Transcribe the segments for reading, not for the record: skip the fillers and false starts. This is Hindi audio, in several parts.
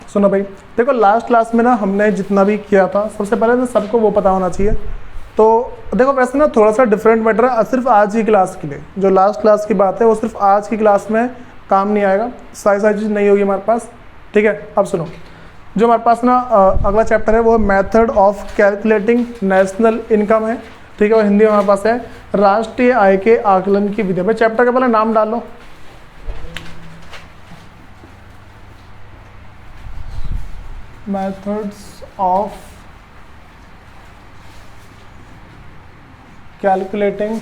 सुनो भाई, देखो लास्ट क्लास में ना हमने जितना भी किया था, सबसे पहले तो सबको वो पता होना चाहिए। तो देखो वैसे ना थोड़ा सा डिफरेंट मैटर है, सिर्फ आज की क्लास के लिए। जो लास्ट क्लास की बात है वो सिर्फ आज की क्लास में काम नहीं आएगा, सारी सारी चीज़ नहीं होगी हमारे पास, ठीक है। अब सुनो, जो हमारे पास ना अगला चैप्टर है वो method of calculating national income है, ठीक है। और हिंदी में हमारे पास है राष्ट्रीय आय के आकलन की विधि। भाई चैप्टर का पहले नाम डाल लो, methods of calculating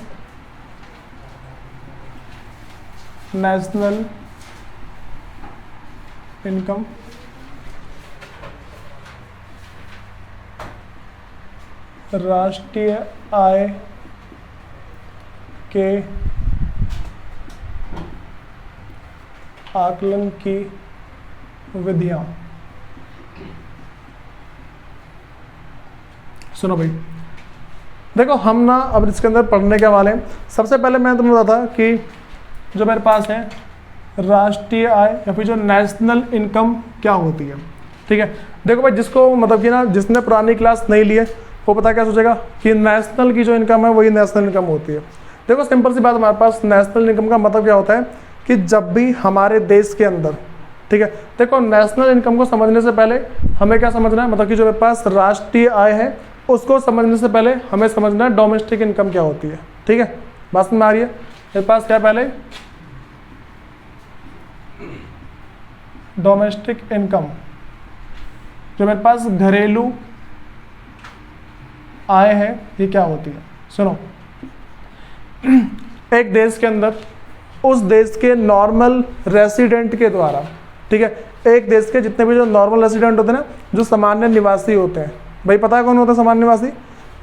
national income. राष्ट्रीय आय के आकलन की विधियां। सुनो भाई, देखो हम ना अब इसके अंदर पढ़ने के वाले हैं। सबसे पहले मैं तुम्हें बताता कि जो मेरे पास है राष्ट्रीय आय या फिर जो नेशनल इनकम क्या होती है, ठीक है। देखो भाई, जिसको मतलब कि ना जिसने पुरानी क्लास नहीं ली है वो पता क्या सोचेगा कि नेशनल की जो इनकम है वही नेशनल इनकम होती है। देखो सिंपल सी बात, हमारे पास नेशनल इनकम का मतलब क्या होता है कि जब भी हमारे देश के अंदर, ठीक है, देखो नेशनल इनकम को समझने से पहले हमें क्या समझना है, मतलब कि जो मेरे पास राष्ट्रीय आय है उसको समझने से पहले हमें समझना है डोमेस्टिक इनकम क्या होती है, ठीक है। बात समझ में आ रही है? मेरे पास क्या पहले डोमेस्टिक इनकम, जो मेरे पास घरेलू आय है, ये क्या होती है। सुनो, एक देश के अंदर उस देश के नॉर्मल रेसिडेंट के द्वारा, ठीक है, एक देश के जितने भी जो नॉर्मल रेसिडेंट होते हैं ना, जो सामान्य निवासी होते हैं, भाई पता है कौन होता है सामान्य निवासी?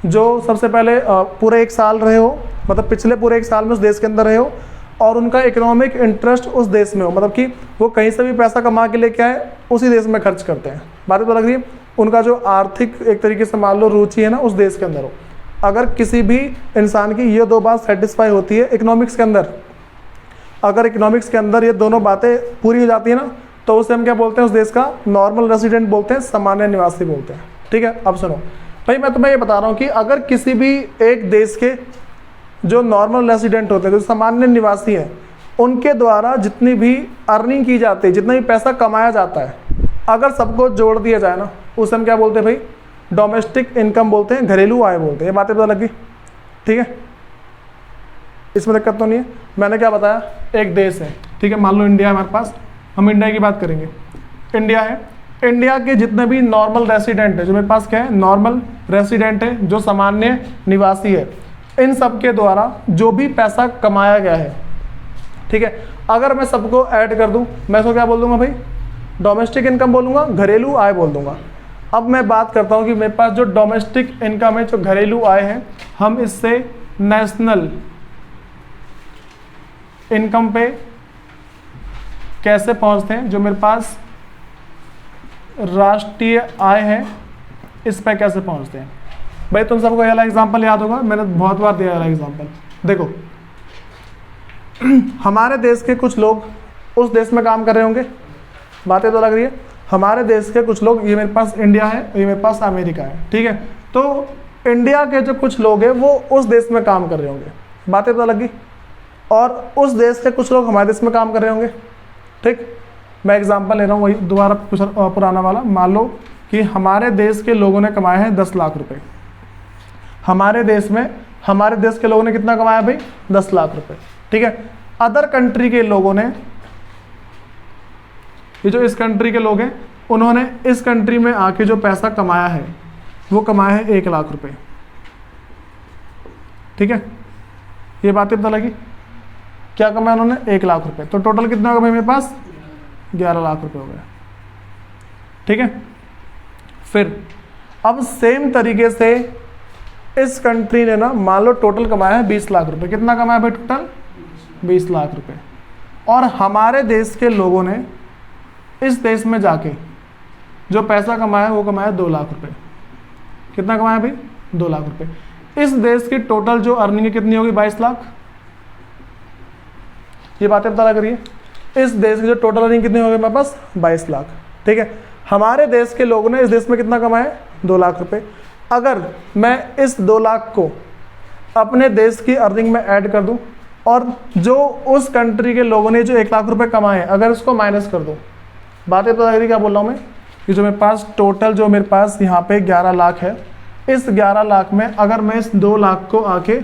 जो सबसे पहले पूरे एक साल रहे हो, मतलब पिछले पूरे एक साल में उस देश के अंदर रहे हो और उनका इकोनॉमिक इंटरेस्ट उस देश में हो, मतलब कि वो कहीं से भी पैसा कमा के लेके आए उसी देश में खर्च करते हैं। बात तो लग रही है? उनका जो आर्थिक एक तरीके से मान लो रुचि है ना उस देश के अंदर हो। अगर किसी भी इंसान की ये दो बात सेटिस्फाई होती है इकोनॉमिक्स के अंदर, अगर इकोनॉमिक्स के अंदर ये दोनों बातें पूरी हो जाती है ना, तो उसे हम क्या बोलते हैं, उस देश का नॉर्मल रेसिडेंट बोलते हैं, सामान्य निवासी बोलते हैं, ठीक है। अब सुनो भाई, मैं तुम्हें ये बता रहा हूँ कि अगर किसी भी एक देश के जो नॉर्मल रेसिडेंट होते हैं, जो सामान्य निवासी हैं, उनके द्वारा जितनी भी अर्निंग की जाती है, जितना भी पैसा कमाया जाता है, अगर सबको जोड़ दिया जाए ना, उसे हम क्या बोलते हैं भाई, डोमेस्टिक इनकम बोलते हैं, घरेलू आय बोलते हैं। ये बातें पता लगी, ठीक है, इसमें दिक्कत तो नहीं है। मैंने क्या बताया, एक देश है, ठीक है, मान लो इंडिया है हमारे पास, हम इंडिया की बात करेंगे। इंडिया है, इंडिया के जितने भी नॉर्मल रेसिडेंट है, जो मेरे पास क्या है, नॉर्मल रेसिडेंट है, जो सामान्य निवासी है, इन सब के द्वारा जो भी पैसा कमाया गया है, ठीक है, अगर मैं सबको ऐड कर दूं, मैं इसको क्या बोल दूंगा भाई, डोमेस्टिक इनकम बोलूंगा, घरेलू आय बोल दूंगा। अब मैं बात करता हूं कि मेरे पास जो डोमेस्टिक इनकम है, जो घरेलू आय है, हम इससे नेशनल इनकम पे कैसे पहुंचते हैं। जो मेरे पास राष्ट्रीय आय है, इस पे कैसे पहुंचते हैं। भाई तुम सबको ये वाला एग्जाम्पल याद होगा, मैंने बहुत बार दिया वाला एग्जाम्पल। देखो हमारे देश के कुछ लोग उस देश में काम कर रहे होंगे, बातें तो लग रही है। हमारे देश के कुछ लोग, ये मेरे पास इंडिया है, ये मेरे पास अमेरिका है, ठीक है, तो इंडिया के जो कुछ लोग हैं वो उस देश में काम कर रहे होंगे, बातें तो लगी। और उस देश के कुछ लोग हमारे देश में काम कर रहे होंगे, ठीक। मैं एग्जांपल ले रहा हूँ वही दोबारा पुराना वाला। मान लो कि हमारे देश के लोगों ने कमाए हैं 10 लाख रुपए, हमारे देश में, हमारे देश के लोगों ने कितना कमाया भाई, 10 लाख रुपए, ठीक है। अदर कंट्री के लोगों ने, ये जो इस कंट्री के लोग हैं, उन्होंने इस कंट्री में आके जो पैसा कमाया है वो कमाया है 1 लाख रुपए, ठीक है। ये बातें पता लगी, क्या कमाया उन्होंने, 1 लाख रुपए। तो टोटल कितना होगा भाई मेरे पास, 11 लाख रुपए हो गया, ठीक है। फिर अब सेम तरीके से इस कंट्री ने ना, मान लो टोटल कमाया है 20 लाख रुपए। कितना कमाया भाई टोटल, 20 लाख रुपए। और हमारे देश के लोगों ने इस देश में जाके जो पैसा कमाया वो कमाया 2 लाख रुपए। कितना कमाया भाई, 2 लाख रुपए। इस देश की टोटल जो अर्निंग कितनी होगी, 22 लाख। ये बातें पता लग रही है। इस देश की जो टोटल अर्निंग कितनी होगी मेरे पास, 22 लाख, ठीक है। हमारे देश के लोगों ने इस देश में कितना कमाया, 2 लाख रुपए। अगर मैं इस 2 लाख को अपने देश की अर्निंग में ऐड कर दूं और जो उस कंट्री के लोगों ने जो 1 लाख रुपए कमाए अगर इसको माइनस कर दूं, बातें तो लग रही, क्या बोल रहा हूँ मैं, कि जो मेरे पास टोटल जो मेरे पास यहाँ पे 11 लाख है, इस 11 लाख में अगर मैं इस 2 लाख को आके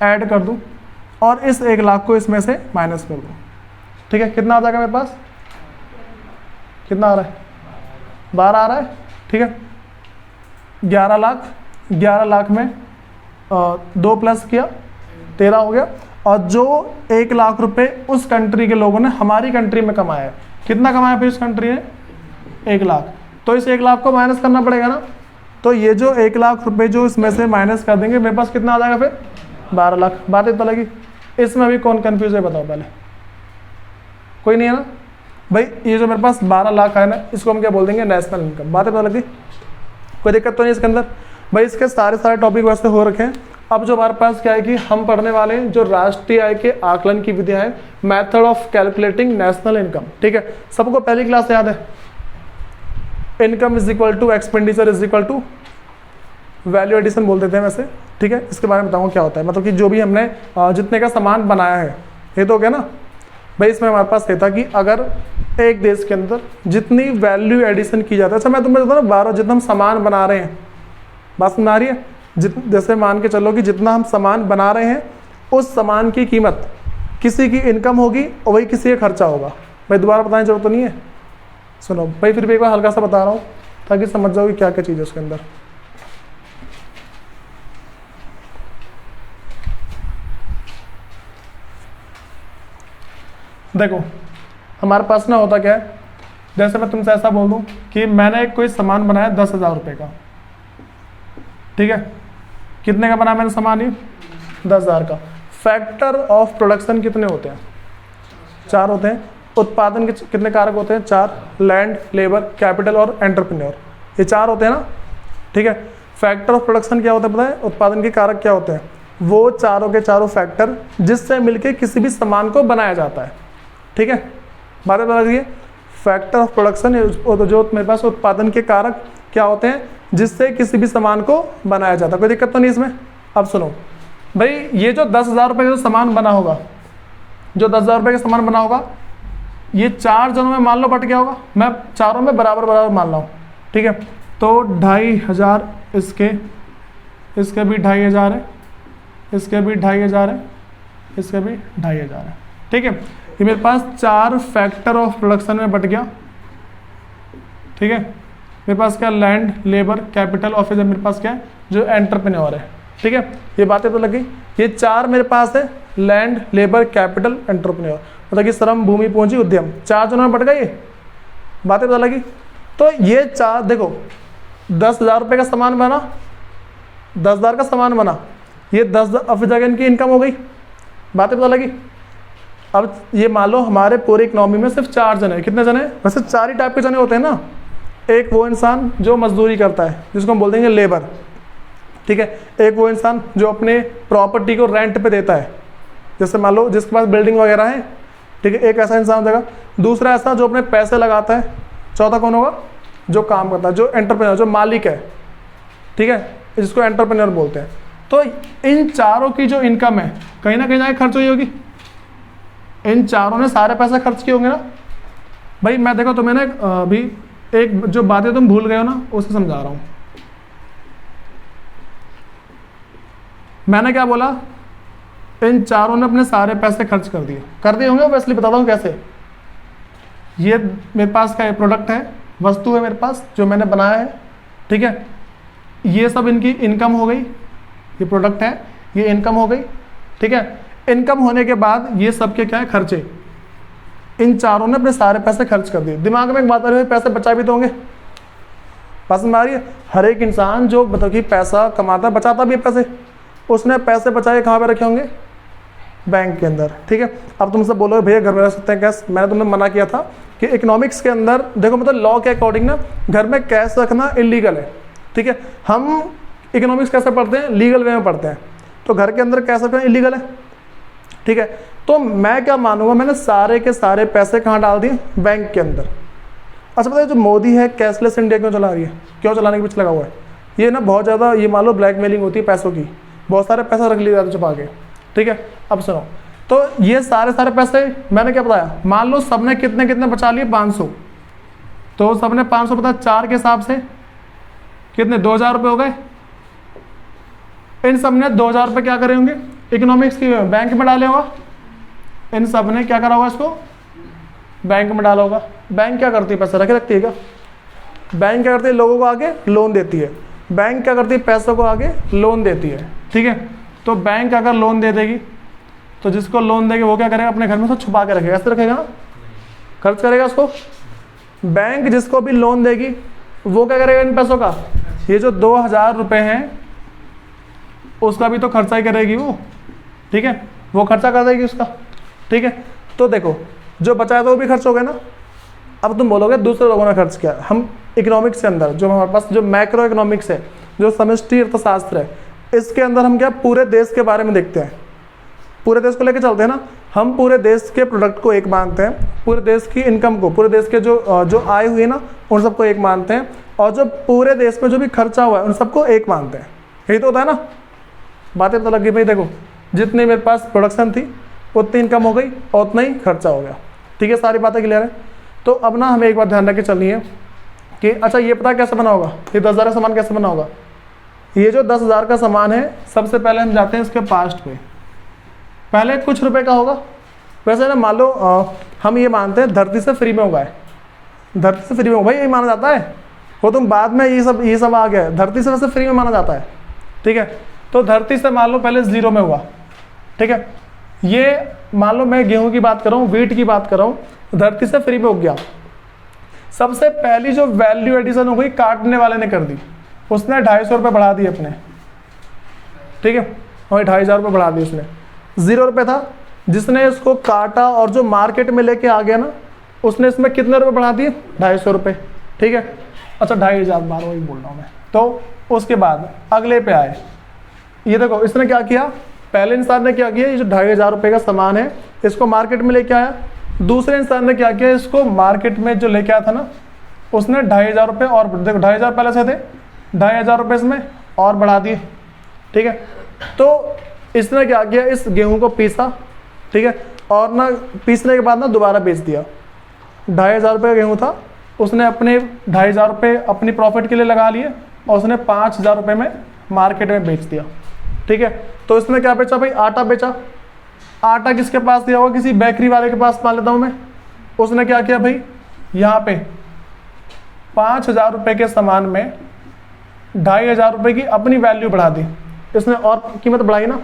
ऐड कर दूं और इस 1 लाख को इसमें से माइनस कर दूं, ठीक है, कितना आ जाएगा मेरे पास, कितना आ रहा है, 12 आ रहा है, ठीक है। 11 लाख में 2 प्लस किया 13 हो गया, और जो 1 लाख रुपए उस कंट्री के लोगों ने हमारी कंट्री में कमाया है, कितना कमाया फिर उस कंट्री ने, 1 लाख, तो इस 1 लाख को माइनस करना पड़ेगा ना, तो ये जो 1 लाख रुपए जो इसमें से माइनस कर देंगे मेरे पास कितना आ जाएगा फिर, 12 लाख। बात इतना लगी, इसमें अभी कौन कंफ्यूज है बताओ पहले, कोई नहीं है ना भाई। ये जो मेरे पास 12 लाख है ना, इसको हम क्या बोल देंगे, नेशनल इनकम। बातें पता लगी, कोई दिक्कत तो नहीं इसके अंदर भाई। इसके सारे टॉपिक वैसे हो रखे हैं। अब जो हमारे पास क्या है कि हम पढ़ने वाले हैं जो राष्ट्रीय आय के आकलन की विधियां है, method of calculating national income, ठीक है। सबको पहली क्लास याद है, income is equal to expenditure is equal to value addition बोल देते हैं वैसे, ठीक है। इसके बारे में बताऊंगा क्या होता है, मतलब कि जो भी हमने जितने का सामान बनाया है, ये तो हो गया ना भाई। इसमें हमारे पास ये था कि अगर एक देश के अंदर जितनी वैल्यू एडिशन की जाती है, अच्छा मैं तुम्हें बताता हूँ ना, 12 जितना हम सामान बना रहे हैं, बात समझ आ रही है, जैसे मान के चलो कि जितना हम सामान बना रहे हैं उस सामान की कीमत किसी की इनकम होगी और वही किसी का खर्चा होगा। भाई दोबारा बताने की जरूरत तो नहीं है, सुनो भाई फिर भी एक बार हल्का सा बता रहा हूँ ताकि समझ जाओ कि क्या क्या चीज़ है उसके अंदर। देखो हमारे पास ना होता क्या है, जैसे मैं तुमसे ऐसा बोल दूं कि मैंने कोई सामान बनाया 10,000 रुपये का, ठीक है, कितने का बनाया मैंने सामान, ही 10,000 का। फैक्टर ऑफ प्रोडक्शन कितने होते हैं, 4 होते हैं। उत्पादन के कितने कारक होते हैं, 4, लैंड, लेबर, कैपिटल और एंटरप्रेन्योर, ये 4 होते हैं ना, ठीक है। फैक्टर ऑफ प्रोडक्शन क्या होता है पता है, उत्पादन के कारक क्या होते हैं, वो चारों के चारों फैक्टर जिससे मिलके किसी भी सामान को बनाया जाता है, ठीक है। बातें बता दीजिए, फैक्टर ऑफ प्रोडक्शन जो मेरे पास उत्पादन के कारक क्या होते हैं जिससे किसी भी सामान को बनाया जाता है, कोई दिक्कत तो नहीं इसमें। अब सुनो भाई, ये जो 10,000 रुपये का सामान बना होगा, जो 10,000 रुपये का सामान बना होगा, ये 4 जनों में मान लो बट गया होगा, मैं चारों में बराबर बराबर मान रहा हूँ, ठीक है। तो 2,500 इसके भी 2,500 है, इसके भी 2,500 है, इसके भी 2,500 है, ठीक है। ये मेरे पास 4 फैक्टर ऑफ प्रोडक्शन में बट गया, ठीक है। मेरे पास क्या, लैंड, लेबर, कैपिटल और फिर मेरे पास क्या है, जो एंटरप्रेन्योर है, ठीक है। ये बातें तो लग गई, ये 4 मेरे पास है, लैंड, लेबर, कैपिटल, एंटरप्रेन्योर, मतलब कि श्रम, भूमि, पूंजी, उद्यम, 4 जनों में बट गए, ये बातें तो लगी। तो ये 4 देखो, 10,000 रुपये का सामान बना, 10,000 का सामान बना, ये 10 जगह इनकी इनकम हो गई, बातें पता लगी। अब ये मान लो हमारे पूरी इकोनॉमी में सिर्फ 4 जने, कितने जने, वैसे 4 ही टाइप के जने होते हैं ना। एक वो इंसान जो मजदूरी करता है जिसको हम बोल देंगे लेबर, ठीक है। एक वो इंसान जो अपने प्रॉपर्टी को रेंट पे देता है, जैसे मान लो जिसके पास बिल्डिंग वगैरह है, ठीक है, एक ऐसा इंसान हो जाएगा। दूसरा ऐसा जो अपने पैसे लगाता है। चौथा कौन होगा, जो काम करता है, जो एंटरप्रेन्योर, जो मालिक है, ठीक है, जिसको एंटरप्रेन्योर बोलते हैं। तो इन चारों की जो इनकम है कहीं ना कहीं जाके खर्च हुई होगी, इन चारों ने सारे पैसे खर्च किए होंगे ना भाई। मैं देखो तुम्हें ना अभी एक जो बातें तुम भूल गए हो ना, उसे समझा रहा हूं। मैंने क्या बोला, इन चारों ने अपने सारे पैसे खर्च कर दिए होंगे, वैसे बताता हूं कैसे। ये मेरे पास क्या है, प्रोडक्ट है, वस्तु है मेरे पास जो मैंने बनाया है, ठीक है। ये सब इनकी इनकम हो गई, ये प्रोडक्ट है, ये इनकम हो गई, ठीक है। इनकम होने के बाद ये सब के क्या है, खर्चे। इन चारों ने अपने सारे पैसे खर्च कर दिए। दिमाग में एक बात आ रही है, पैसे बचा भी तो होंगे, पसंद आ रही है। हर एक इंसान जो मतलब कि पैसा कमाता है, बचाता भी है पैसे, उसने पैसे बचाए कहाँ पे रखे होंगे, बैंक के अंदर, ठीक है। अब तुमसे बोलो भैया घर में रख सकते हैं कैश, मैंने तुम्हें मना किया था कि इकोनॉमिक्स के अंदर देखो, मतलब लॉ के अकॉर्डिंग ना घर में कैश रखना इलीगल है, ठीक है। हम इकोनॉमिक्स कैसे पढ़ते हैं, लीगल वे में पढ़ते हैं, तो घर के अंदर कैश रखना इलीगल है, ठीक है। तो मैं क्या मानूंगा, मैंने सारे के सारे पैसे कहाँ डाल दिए, बैंक के अंदर। अच्छा पता है जो मोदी है कैशलेस इंडिया क्यों चला रही है, क्यों चलाने के पीछे लगा हुआ है? ये ना बहुत ज़्यादा ये मान लो ब्लैकमेलिंग होती है पैसों की, बहुत सारे पैसा रख लिए जाते छुपा के, ठीक है। अब सुनो, तो ये सारे पैसे मैंने क्या बताया, मान लो सबने कितने कितने बचा लिए 500, तो सबने 500 बता 4 के हिसाब से कितने 2000 रुपये हो गए। इन सब ने 2000 रुपये क्या करे होंगे, इकोनॉमिक्स की बैंक में डाले होगा। इन सब ने क्या करा होगा, इसको बैंक में डाला होगा। बैंक क्या करती है, पैसा रखे रखती है क्या? बैंक क्या करती है, लोगों को आगे लोन देती है। बैंक क्या करती है, पैसों को आगे लोन देती है, ठीक है। तो बैंक अगर लोन दे देगी तो जिसको लोन देगी वो क्या करेगा, अपने घर में उसको छुपा के रखेगा, ऐसे रखेगा ना, खर्च करेगा उसको। बैंक जिसको भी लोन देगी वो क्या करेगा इन पैसों का, ये जो 2000 रुपये हैं उसका भी तो खर्चा ही करेगी वो, ठीक है, वो खर्चा कर देगी उसका, ठीक है। तो देखो जो बचा है तो वो भी खर्च हो गया ना। अब तुम बोलोगे दूसरे लोगों ने खर्च किया, हम इकोनॉमिक्स के अंदर जो हमारे पास जो मैक्रो इकोनॉमिक्स है, जो समष्टि अर्थशास्त्र है, इसके अंदर हम क्या पूरे देश के बारे में देखते हैं, पूरे देश को लेकर चलते हैं ना। हम पूरे देश के प्रोडक्ट को एक मानते हैं, पूरे देश की इनकम को, पूरे देश के जो आय हुई है ना उन सबको एक मानते हैं, और जो पूरे देश में जो भी खर्चा हुआ है उन सबको एक मानते हैं। यही तो होता है ना, बातें तो लगी भाई। देखो जितनी मेरे पास प्रोडक्शन थी उतनी इनकम हो गई और उतना ही खर्चा हो गया, ठीक है, सारी बातें क्लियर है। तो अब ना हमें एक बात ध्यान रख के चलनी है कि अच्छा ये पता कैसे बना होगा, ये 10,000 का सामान कैसे बना होगा। ये जो 10,000 का सामान है सबसे पहले हम जाते हैं इसके पास्ट में, पहले कुछ रुपए का होगा। वैसे ना मान लो हम ये मानते हैं धरती से फ्री में होगा है, धरती से फ्री में भाई यही माना जाता है, वो तुम बाद में ये सब आ गया, धरती से वैसे फ्री में माना जाता है, ठीक है। तो धरती से मान लो पहले 0 में हुआ, ठीक है। ये मान लो मैं गेहूं की बात कर रहा हूँ, वीट की बात कर रहा हूँ, धरती से फ्री में हो गया। सबसे पहली जो वैल्यू एडिशन हो गई काटने वाले ने कर दी, उसने 250 रुपये बढ़ा दिए अपने, ठीक है, और 2,500 रुपये बढ़ा दिए उसने। 0 रुपये था, जिसने इसको काटा और जो मार्केट में लेके आ गया ना उसने इसमें कितने रुपए बढ़ा दिए, 250 रुपये, ठीक है। अच्छा 2,500 बार वही बोल रहा हूँ मैं। तो उसके बाद अगले पे आए, ये देखो इसने क्या किया, पहले इंसान ने क्या किया, ये जो 2,500 रुपये का सामान है इसको मार्केट में लेके आया। दूसरे इंसान ने क्या किया, इसको मार्केट में जो लेके आया था ना उसने 2,500 रुपये और देखो 2,500 पहले से थे, 2,500 रुपये इसमें और बढ़ा दिए, ठीक है। तो इसने क्या किया, इस गेहूं को पीसा, ठीक है, और ना पीसने के बाद ना दोबारा बेच दिया। 2,500 रुपये का गेहूँ था, उसने अपने 2,500 रुपये अपनी प्रॉफिट के लिए लगा लिए और उसने 5,000 रुपये में मार्केट में बेच दिया, ठीक है। तो इसने क्या बेचा भाई, आटा बेचा। आटा किसके पास दिया होगा, किसी बेकरी वाले के पास मान लेता हूँ मैं। उसने क्या किया भाई, यहाँ पे 5,000 रुपये के सामान में 2,500 रुपये की अपनी वैल्यू बढ़ा दी, इसने और कीमत बढ़ाई ना,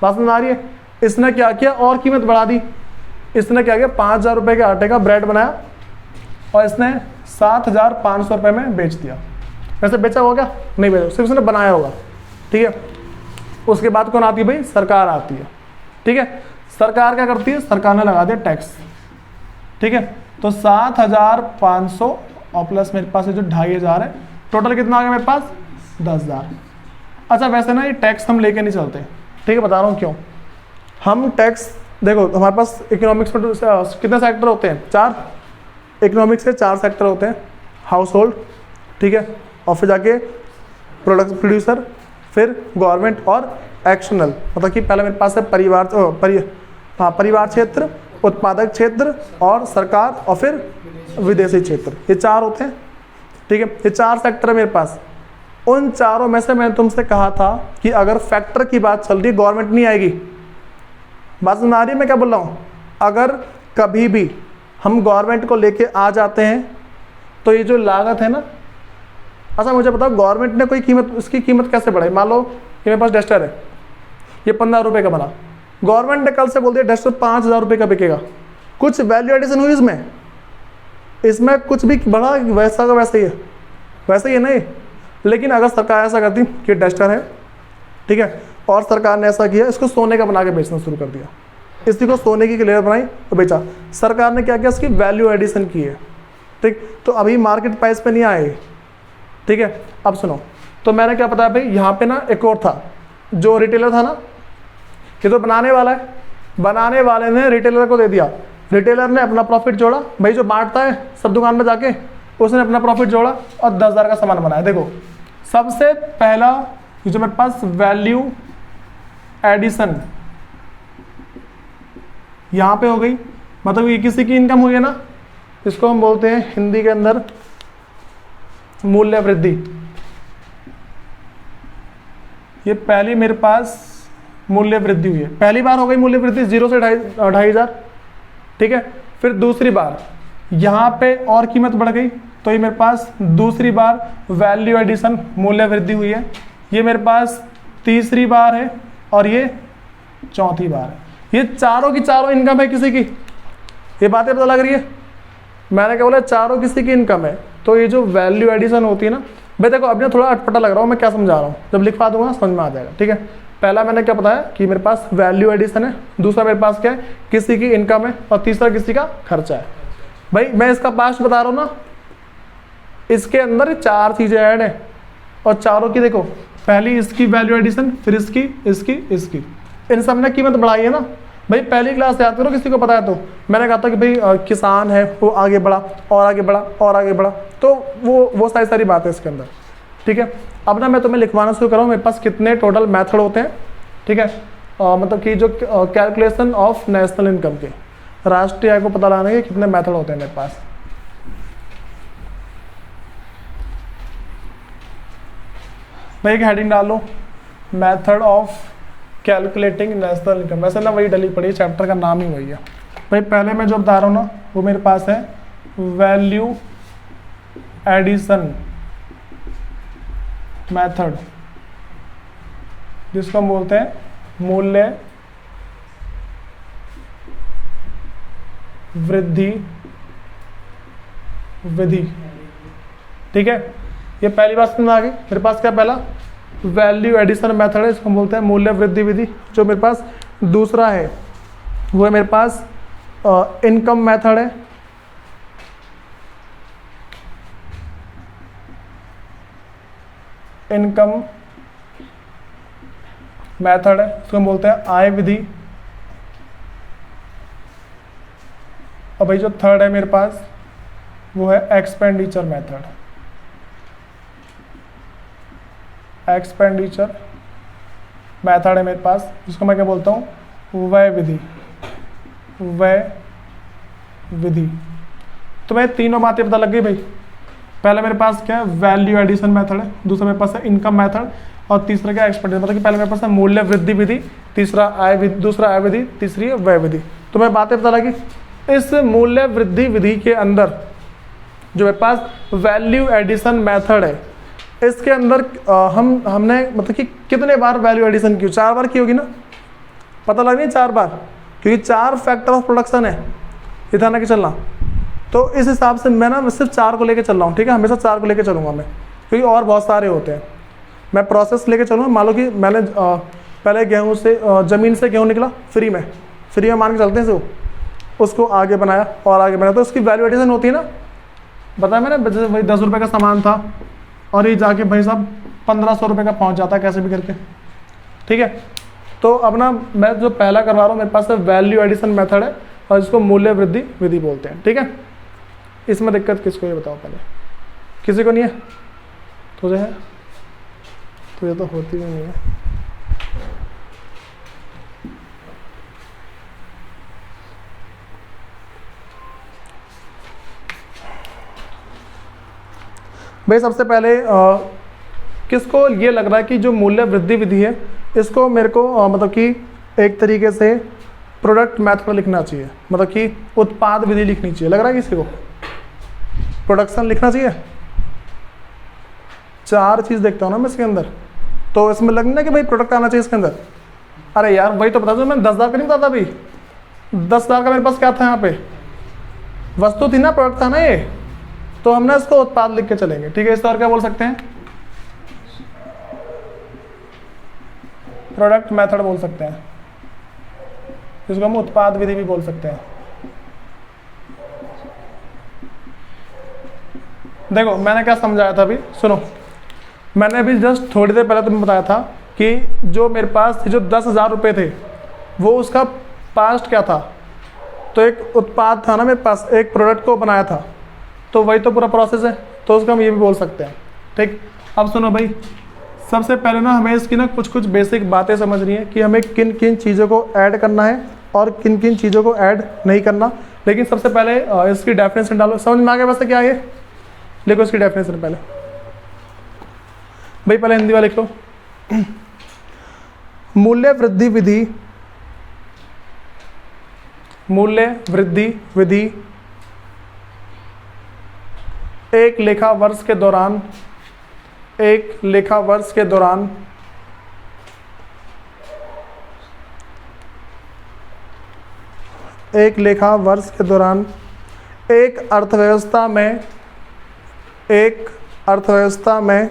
बात समझ आ रही है। इसने क्या किया, और कीमत बढ़ा दी। इसने क्या किया, 5,000 रुपये के आटे का ब्रेड बनाया और इसने 7,500 रुपये में बेच दिया। वैसे बेचा होगा क्या, नहीं बेचा, सिर्फ उसने बनाया होगा, ठीक है। उसके बाद कौन आती है भाई, सरकार आती है, ठीक है। सरकार क्या करती है, सरकार ने लगा दिया टैक्स, ठीक है। तो 7,500 और प्लस मेरे पास जो 2,500 है, टोटल कितना आ गया मेरे पास, 10,000। अच्छा वैसे ना ये टैक्स हम लेके नहीं चलते, ठीक है, बता रहा हूँ क्यों। हम टैक्स देखो हमारे पास इकोनॉमिक्स में कितने सेक्टर होते हैं, 4। इकोनॉमिक्स के 4 सेक्टर होते हैं, हाउस होल्ड, ठीक है, और फिर जाके प्रोडक्ट प्रोड्यूसर, फिर गवर्नमेंट और एक्शनल, मतलब कि पहले मेरे पास है परिवार क्षेत्र, उत्पादक क्षेत्र और सरकार, और फिर विदेशी क्षेत्र, ये 4 होते हैं, ठीक है। ये 4 सेक्टर है मेरे पास। उन चारों में से मैंने तुमसे कहा था कि अगर फैक्टर की बात चल रही है गवर्नमेंट नहीं आएगी। बात सुना रही है मैं क्या बोल रहा हूँ, अगर कभी भी हम गवर्नमेंट को लेके आ जाते हैं तो ये जो लागत है ना, अच्छा मुझे बताओ गवर्नमेंट ने कोई कीमत, इसकी कीमत कैसे बढ़ाई। मान लो ये मेरे पास डस्टर है, ये 15 रुपये का बना, गवर्नमेंट ने कल से बोल दिया डस्टर 5,000 रुपये का बिकेगा, कुछ वैल्यू एडिशन हुई इसमें कुछ भी बढ़ा, वैसा का वैसा ही है, वैसा ही है नहीं। लेकिन अगर सरकार ऐसा करती कि डस्टर है, ठीक है, और सरकार ने ऐसा किया इसको सोने का बना के बेचना शुरू कर दिया, इसी को सोने की लेयर बनाई तो बेचा, सरकार ने क्या किया, इसकी वैल्यू एडिशन की है, ठीक। तो अभी मार्केट प्राइस पे नहीं आए, ठीक है। अब सुनो, तो मैंने क्या बताया भाई, यहाँ पे ना एक और था, जो रिटेलर था ना, ये तो बनाने वाला है, बनाने वाले ने रिटेलर को दे दिया, रिटेलर ने अपना प्रॉफिट जोड़ा, भाई जो बांटता है सब दुकान में जाके उसने अपना प्रॉफिट जोड़ा और 10,000 का सामान बनाया। देखो सबसे पहला ये जो मेरे पास वैल्यू एडिशन यहां पे हो गई, मतलब ये किसी की इनकम हुई है ना, इसको हम बोलते हैं हिंदी के अंदर मूल्य वृद्धि। ये पहली मेरे पास मूल्य वृद्धि हुई है, पहली बार हो गई मूल्य वृद्धि 0 से 2,500, ठीक है। फिर दूसरी बार यहाँ पे और कीमत बढ़ गई, तो ये मेरे पास दूसरी बार वैल्यू एडिशन मूल्य वृद्धि हुई है। ये मेरे पास तीसरी बार है और ये चौथी बार है। ये चारों की चारों इनकम है किसी की, ये बातें पता लग रही है। मैंने क्या बोला, चारों किसी की इनकम है। तो ये जो वैल्यू एडिशन होती है ना भाई, देखो अब थोड़ा अटपटा लग रहा हूँ मैं क्या समझा रहा हूँ, जब लिखवा दूंगा समझ में आ जाएगा, ठीक है। पहला मैंने क्या बताया कि मेरे पास वैल्यू एडिशन है, दूसरा मेरे पास क्या है किसी की इनकम है, और तीसरा किसी का खर्चा है। भाई मैं इसका पास्ट बता रहा हूँ ना, इसके अंदर 4 चीजें ऐड है और चारों की देखो, पहली इसकी वैल्यू एडिशन, फिर इसकी इन सब ने कीमत बढ़ाई है ना। भाई पहली क्लास याद करो, किसी को पता है तो मैंने कहा था कि भाई किसान है वो आगे बढ़ा और आगे बढ़ा और आगे बढ़ा, तो वो सारी बातें इसके अंदर, ठीक है। अब ना मैं तुम्हें लिखवाना शुरू कर रहा हूँ, मेरे पास कितने टोटल मेथड होते हैं, ठीक है। मतलब कि जो कैलकुलेशन ऑफ नेशनल इनकम के, राष्ट्रीय आय को पता लगाने के कितने मेथड होते हैं मेरे पास। भाई एक हेडिंग डाल लो, method of calculating national income. वैसे ना वही डली पड़ी, चैप्टर का नाम ही वही है। भाई पहले मैं जो बता रहा हूँ ना वो मेरे पास है वैल्यू एडिशन मेथड, जिसको हम बोलते हैं मूल्य वृद्धि विधि, ठीक है। ये पहली बात समझ आ गई। मेरे पास क्या पहला वैल्यू एडिशन मेथड है, इसको हम बोलते हैं मूल्य वृद्धि विधि। जो मेरे पास दूसरा है वो है मेरे पास इनकम मेथड है, इनकम मेथड है, इसको हम बोलते हैं आय विधि। और भाई जो थर्ड है मेरे पास वो है एक्सपेंडिचर मेथड, एक्सपेंडिचर मेथड है मेरे पास, जिसको मैं क्या बोलता हूँ व्यय विधि, व्यय विधि। तो मैं तीनों बातें पता लग गई भाई। पहले मेरे पास क्या है वैल्यू एडिशन मेथड है, दूसरा मेरे पास है इनकम मेथड, और तीसरा क्या एक्सपेंडिचर। मतलब कि पहले मेरे पास है मूल्य वृद्धि विधि, तीसरा आय विधि, दूसरा आय विधि, तीसरी है व्यय विधि। तो मैं बातें पता लगी। इस मूल्य वृद्धि विधि के अंदर जो मेरे पास वैल्यू एडिशन मेथड है, इसके अंदर हमने मतलब कि कितने बार वैल्यू एडिशन की, 4 बार की होगी ना, पता लग नहीं 4 बार, क्योंकि 4 फैक्टर ऑफ प्रोडक्शन है, इतना कि चलना। तो इस हिसाब से मैं ना सिर्फ 4 को लेके चल रहा हूँ, ठीक है। हमेशा 4 को लेके चलूँगा मैं, क्योंकि और बहुत सारे होते हैं। मैं प्रोसेस लेके चलूँगा। मान लो कि मैंने पहले गेहूँ से ज़मीन से गेहूँ निकला फ्री में मान के चलते हैं से, उसको आगे बनाया और आगे बनाया, तो उसकी वैल्यू एडिशन होती है ना। बताया मैंने, भाई 10 रुपये का सामान था और ये जाके भाई साहब 1500 रुपये का पहुंच जाता है कैसे भी करके, ठीक है। तो अब ना मैं जो पहला करवा रहा हूँ, मेरे पास वैल्यू एडिशन मेथड है और इसको मूल्य वृद्धि विधि बोलते हैं, ठीक है। इसमें दिक्कत किसको, ये बताओ पहले, किसी को नहीं है? तुझे है? तुझे तो होती भी नहीं है। भाई सबसे पहले किसको ये लग रहा है कि जो मूल्य वृद्धि विधि है इसको मेरे को मतलब कि एक तरीके से प्रोडक्ट मेथड लिखना चाहिए, मतलब कि उत्पाद विधि लिखनी चाहिए, लग रहा है किसी को? प्रोडक्शन लिखना चाहिए। 4 चीज़ देखता हूँ ना मैं इसके अंदर, तो इसमें लगना कि भाई प्रोडक्ट आना चाहिए इसके अंदर। अरे यार वही तो बता दो, मैंने 10,000 का नहीं बताता भाई, 10,000 का मेरे पास क्या था यहाँ पे, वस्तु थी ना, प्रोडक्ट था ना ये। तो हम ना इसको उत्पाद लिख के चलेंगे, ठीक है। इस तरह क्या बोल सकते हैं, प्रोडक्ट मेथड बोल सकते हैं, इसको हम उत्पाद विधि भी बोल सकते हैं। देखो मैंने क्या समझाया था अभी, सुनो। मैंने अभी जस्ट थोड़ी देर पहले तुम्हें बताया था कि जो मेरे पास जो 10,000 रुपये थे वो उसका पास्ट क्या था। तो एक उत्पाद था ना मेरे पास, एक प्रोडक्ट को बनाया था, तो वही तो पूरा प्रोसेस है, तो उसको हम ये भी बोल सकते हैं। ठीक, अब सुनो भाई, सबसे पहले ना हमें इसकी ना कुछ बेसिक बातें समझनी है कि हमें किन किन चीज़ों को ऐड करना है और किन किन चीज़ों को ऐड नहीं करना। लेकिन सबसे पहले इसकी डेफिनेशन डालो, समझ में आ गया वैसे क्या है, लिखो इसकी डेफिनेशन पहले भाई, पहले हिंदी वाला लिख लो। मूल्य वृद्धि विधि, मूल्य वृद्धि विधि एक लेखा वर्ष के दौरान, एक लेखा वर्ष के दौरान एक लेखा वर्ष के दौरान एक अर्थव्यवस्था में, एक अर्थव्यवस्था में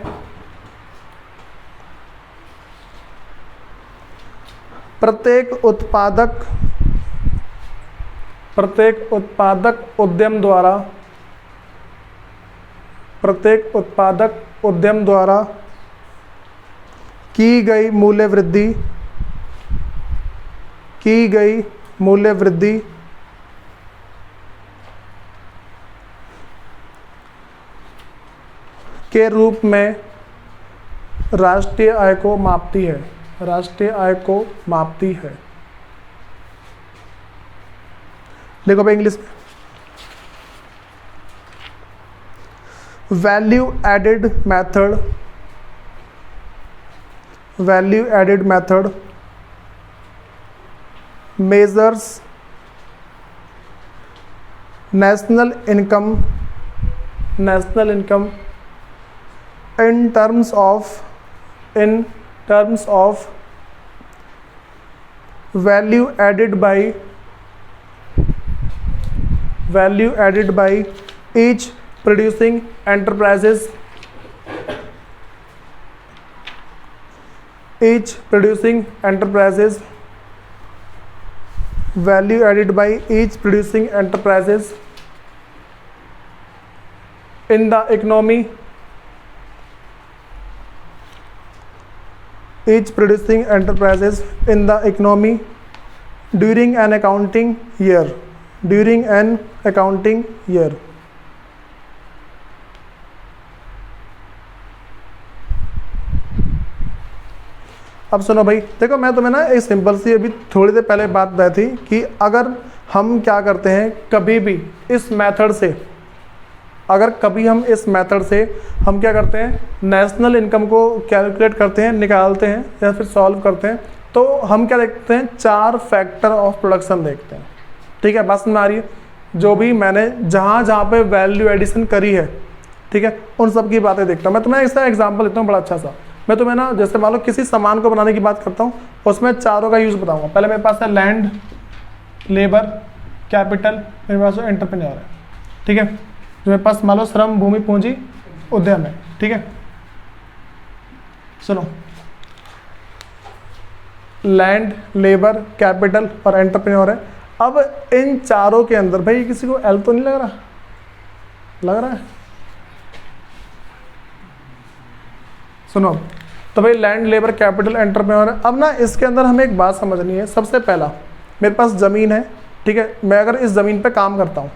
प्रत्येक उत्पादक उद्यम द्वारा, प्रत्येक उत्पादक उद्यम द्वारा की गई मूल्य वृद्धि, की गई मूल्य वृद्धि के रूप में राष्ट्रीय आय को मापती है, राष्ट्रीय आय को मापती है। देखो भाई इंग्लिश में, value added method, value added method measures national income in terms of value added by each producing enterprises, value added by each producing enterprises in the economy, each producing enterprises in the economy during an accounting year, during an accounting year। अब सुनो भाई, देखो मैं तुम्हें ना एक सिंपल सी अभी थोड़ी देर पहले बात बताई थी कि अगर हम क्या करते हैं, कभी भी इस मेथड से, अगर कभी हम इस मेथड से हम क्या करते हैं, नेशनल इनकम को कैलकुलेट करते हैं, निकालते हैं या फिर सॉल्व करते हैं, तो हम क्या देखते हैं, 4 फैक्टर ऑफ प्रोडक्शन देखते हैं। ठीक है, बात समझ में आ रही है? जो भी मैंने जहाँ जहाँ पे वैल्यू एडिशन करी है, ठीक है, उन सब की बातें देखता हूँ। मैं तुम्हें इसका एग्जाम्पल देता हूँ बड़ा अच्छा सा। मैं तुम्हें ना जैसे मान लो किसी सामान को बनाने की बात करता हूँ, उसमें चारों का यूज़ बताऊँगा। पहले मेरे पास है लैंड, लेबर, कैपिटल, मेरे पास एंटरप्रेन्योर है। ठीक है, जो मेरे पास मान लो श्रम, भूमि, पूंजी, उद्यम है। ठीक है, सुनो, लैंड, लेबर, कैपिटल और एंटरप्रेन्योर है। अब इन चारों के अंदर भाई किसी को एल तो नहीं लग रहा? लग रहा है? सुनो, तो भाई लैंड, लेबर, कैपिटल, एंटरप्रेन्योर है। अब ना इसके अंदर हमें एक बात समझनी है। सबसे पहला, मेरे पास ज़मीन है, ठीक है, मैं अगर इस ज़मीन पे काम करता हूँ,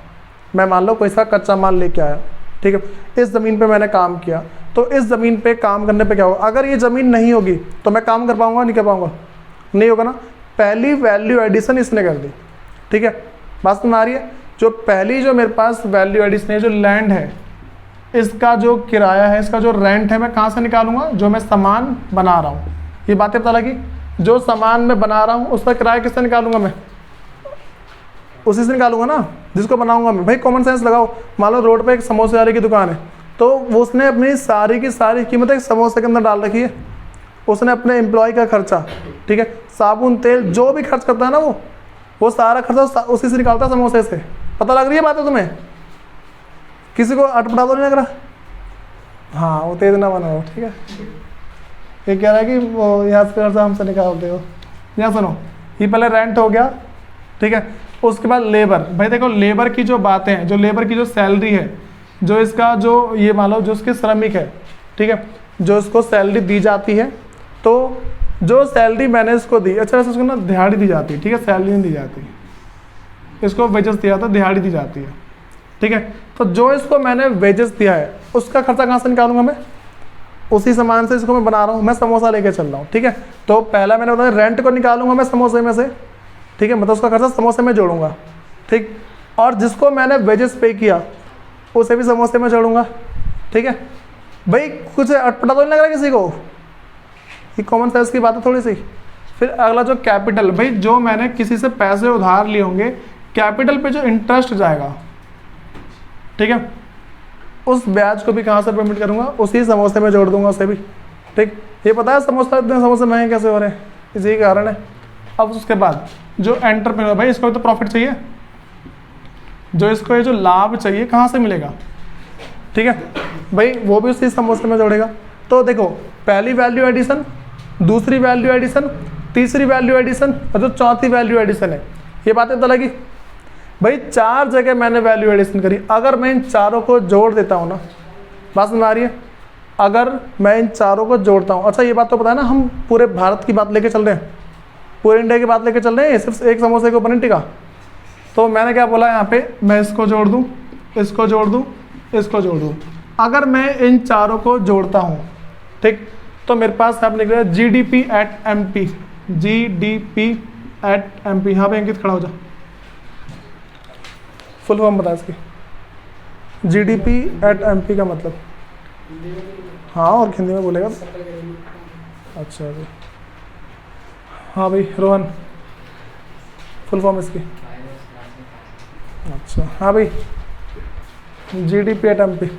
मैं मान लो कोई सा कच्चा माल लेके आया, ठीक है, इस ज़मीन पे मैंने काम किया, तो इस ज़मीन पे काम करने पे क्या होगा, अगर ये ज़मीन नहीं होगी तो मैं काम कर पाऊँगा? नहीं कर पाऊँगा? नहीं होगा ना। पहली वैल्यू एडिशन इसने कर दी। ठीक है, बात समझ आ रही है? जो पहली जो मेरे पास वैल्यू एडिशन है, जो लैंड है, इसका जो किराया है, इसका जो रेंट है, मैं कहाँ से निकालूंगा? जो मैं सामान बना रहा हूँ। ये बातें पता लगी? जो सामान मैं बना रहा हूँ उसका किराया किससे निकालूंगा? मैं उसी से निकालूंगा ना जिसको बनाऊंगा मैं। भाई कॉमन सेंस लगाओ। मान लो रोड पे एक समोसे वाले की दुकान है, तो उसने अपनी सारी की सारी कीमत एक समोसे के अंदर डाल रखी है। उसने अपने एम्प्लॉय का खर्चा, ठीक है, साबुन, तेल, जो भी खर्च करता है ना वो सारा खर्चा उसी से निकालता है, समोसे से। पता लग रही है बात है तुम्हें? किसी को अटपटा तो नहीं लग रहा? हाँ, वो तेज ना बनाओ, ठीक है। ये कह रहा है कि वो यहाँ से खर्चा हमसे निकालते हो। यहाँ सुनो, ये पहले रेंट हो गया, ठीक है, उसके बाद लेबर। भाई देखो, लेबर की जो बातें हैं, जो लेबर की जो सैलरी है, जो इसका जो ये मान लो जो उसके श्रमिक है, ठीक है, जो इसको सैलरी दी जाती है, तो जो सैलरी मैंने इसको दी, अच्छा इसको ना दिहाड़ी दी जाती है, ठीक है, सैलरी नहीं दी जाती, इसको वेजेस दिया जाता है, दिहाड़ी दी जाती है। ठीक है। तो जो इसको मैंने वेजेस दिया है उसका खर्चा कहाँ से निकालूंगा मैं, उसी सामान से इसको मैं बना रहा हूँ, मैं समोसा लेके चल रहा हूँ, ठीक है। तो पहला मैंने बताया रेंट को निकालूंगा मैं समोसे में से, ठीक है, मतलब उसका खर्चा समोसे में जोड़ूंगा, ठीक। और जिसको मैंने वेजेस पे किया उसे भी समोसे में जोड़ूंगा, ठीक है। भाई कुछ अटपटा तो नहीं लग रहा किसी को, ये कॉमन सेंस की बात है थोड़ी सी। फिर अगला जो कैपिटल, भाई जो मैंने किसी से पैसे उधार लिए होंगे, कैपिटल पे जो इंटरेस्ट जाएगा, ठीक है, उस ब्याज को भी कहाँ से पेमेंट करूँगा, उसी समोसे में जोड़ दूंगा उसे भी, ठीक। ये पता है समोसा इतने समोसे महंगे कैसे हो रहे हैं, इसी कारण है। अब उसके बाद जो एंटरप्रेन्योर, भाई इसको भी तो प्रॉफिट चाहिए, जो इसको ये जो लाभ चाहिए कहाँ से मिलेगा, ठीक है, भाई वो भी उसी समोसे में जोड़ेगा। तो देखो पहली वैल्यू एडिशन, दूसरी वैल्यू एडिशन, तीसरी वैल्यू एडिशन और जो चौथी वैल्यू एडिशन है, ये बातें तो लगी। भाई 4 जगह मैंने वैल्यू एडिशन करी, अगर मैं इन चारों को जोड़ देता हूँ ना, बात समझ आ रही है, अगर मैं इन चारों को जोड़ता हूँ, अच्छा ये बात तो पता है ना, हम पूरे भारत की बात लेके चल रहे हैं, पूरे इंडिया की बात लेके चल रहे हैं, सिर्फ एक समोसे के ऊपर नहीं टिका। तो मैंने क्या बोला यहाँ पे, मैं इसको जोड़ दूँ, इसको जोड़ दूँ, इसको जोड़ दूँ, अगर मैं इन चारों को जोड़ता हूँ, ठीक, तो मेरे पास आप निकलेगा GDP at MP, GDP at MP। यहाँ पे अंकित खड़ा हो जा, फुल फॉर्म बता इसकी, GDP एट MP का मतलब, हाँ और हिंदी में बोलेगा तो। अच्छा भाई, हाँ भाई रोहन, फुल फॉर्म इसकी, अच्छा हाँ भाई, GDP एट MP,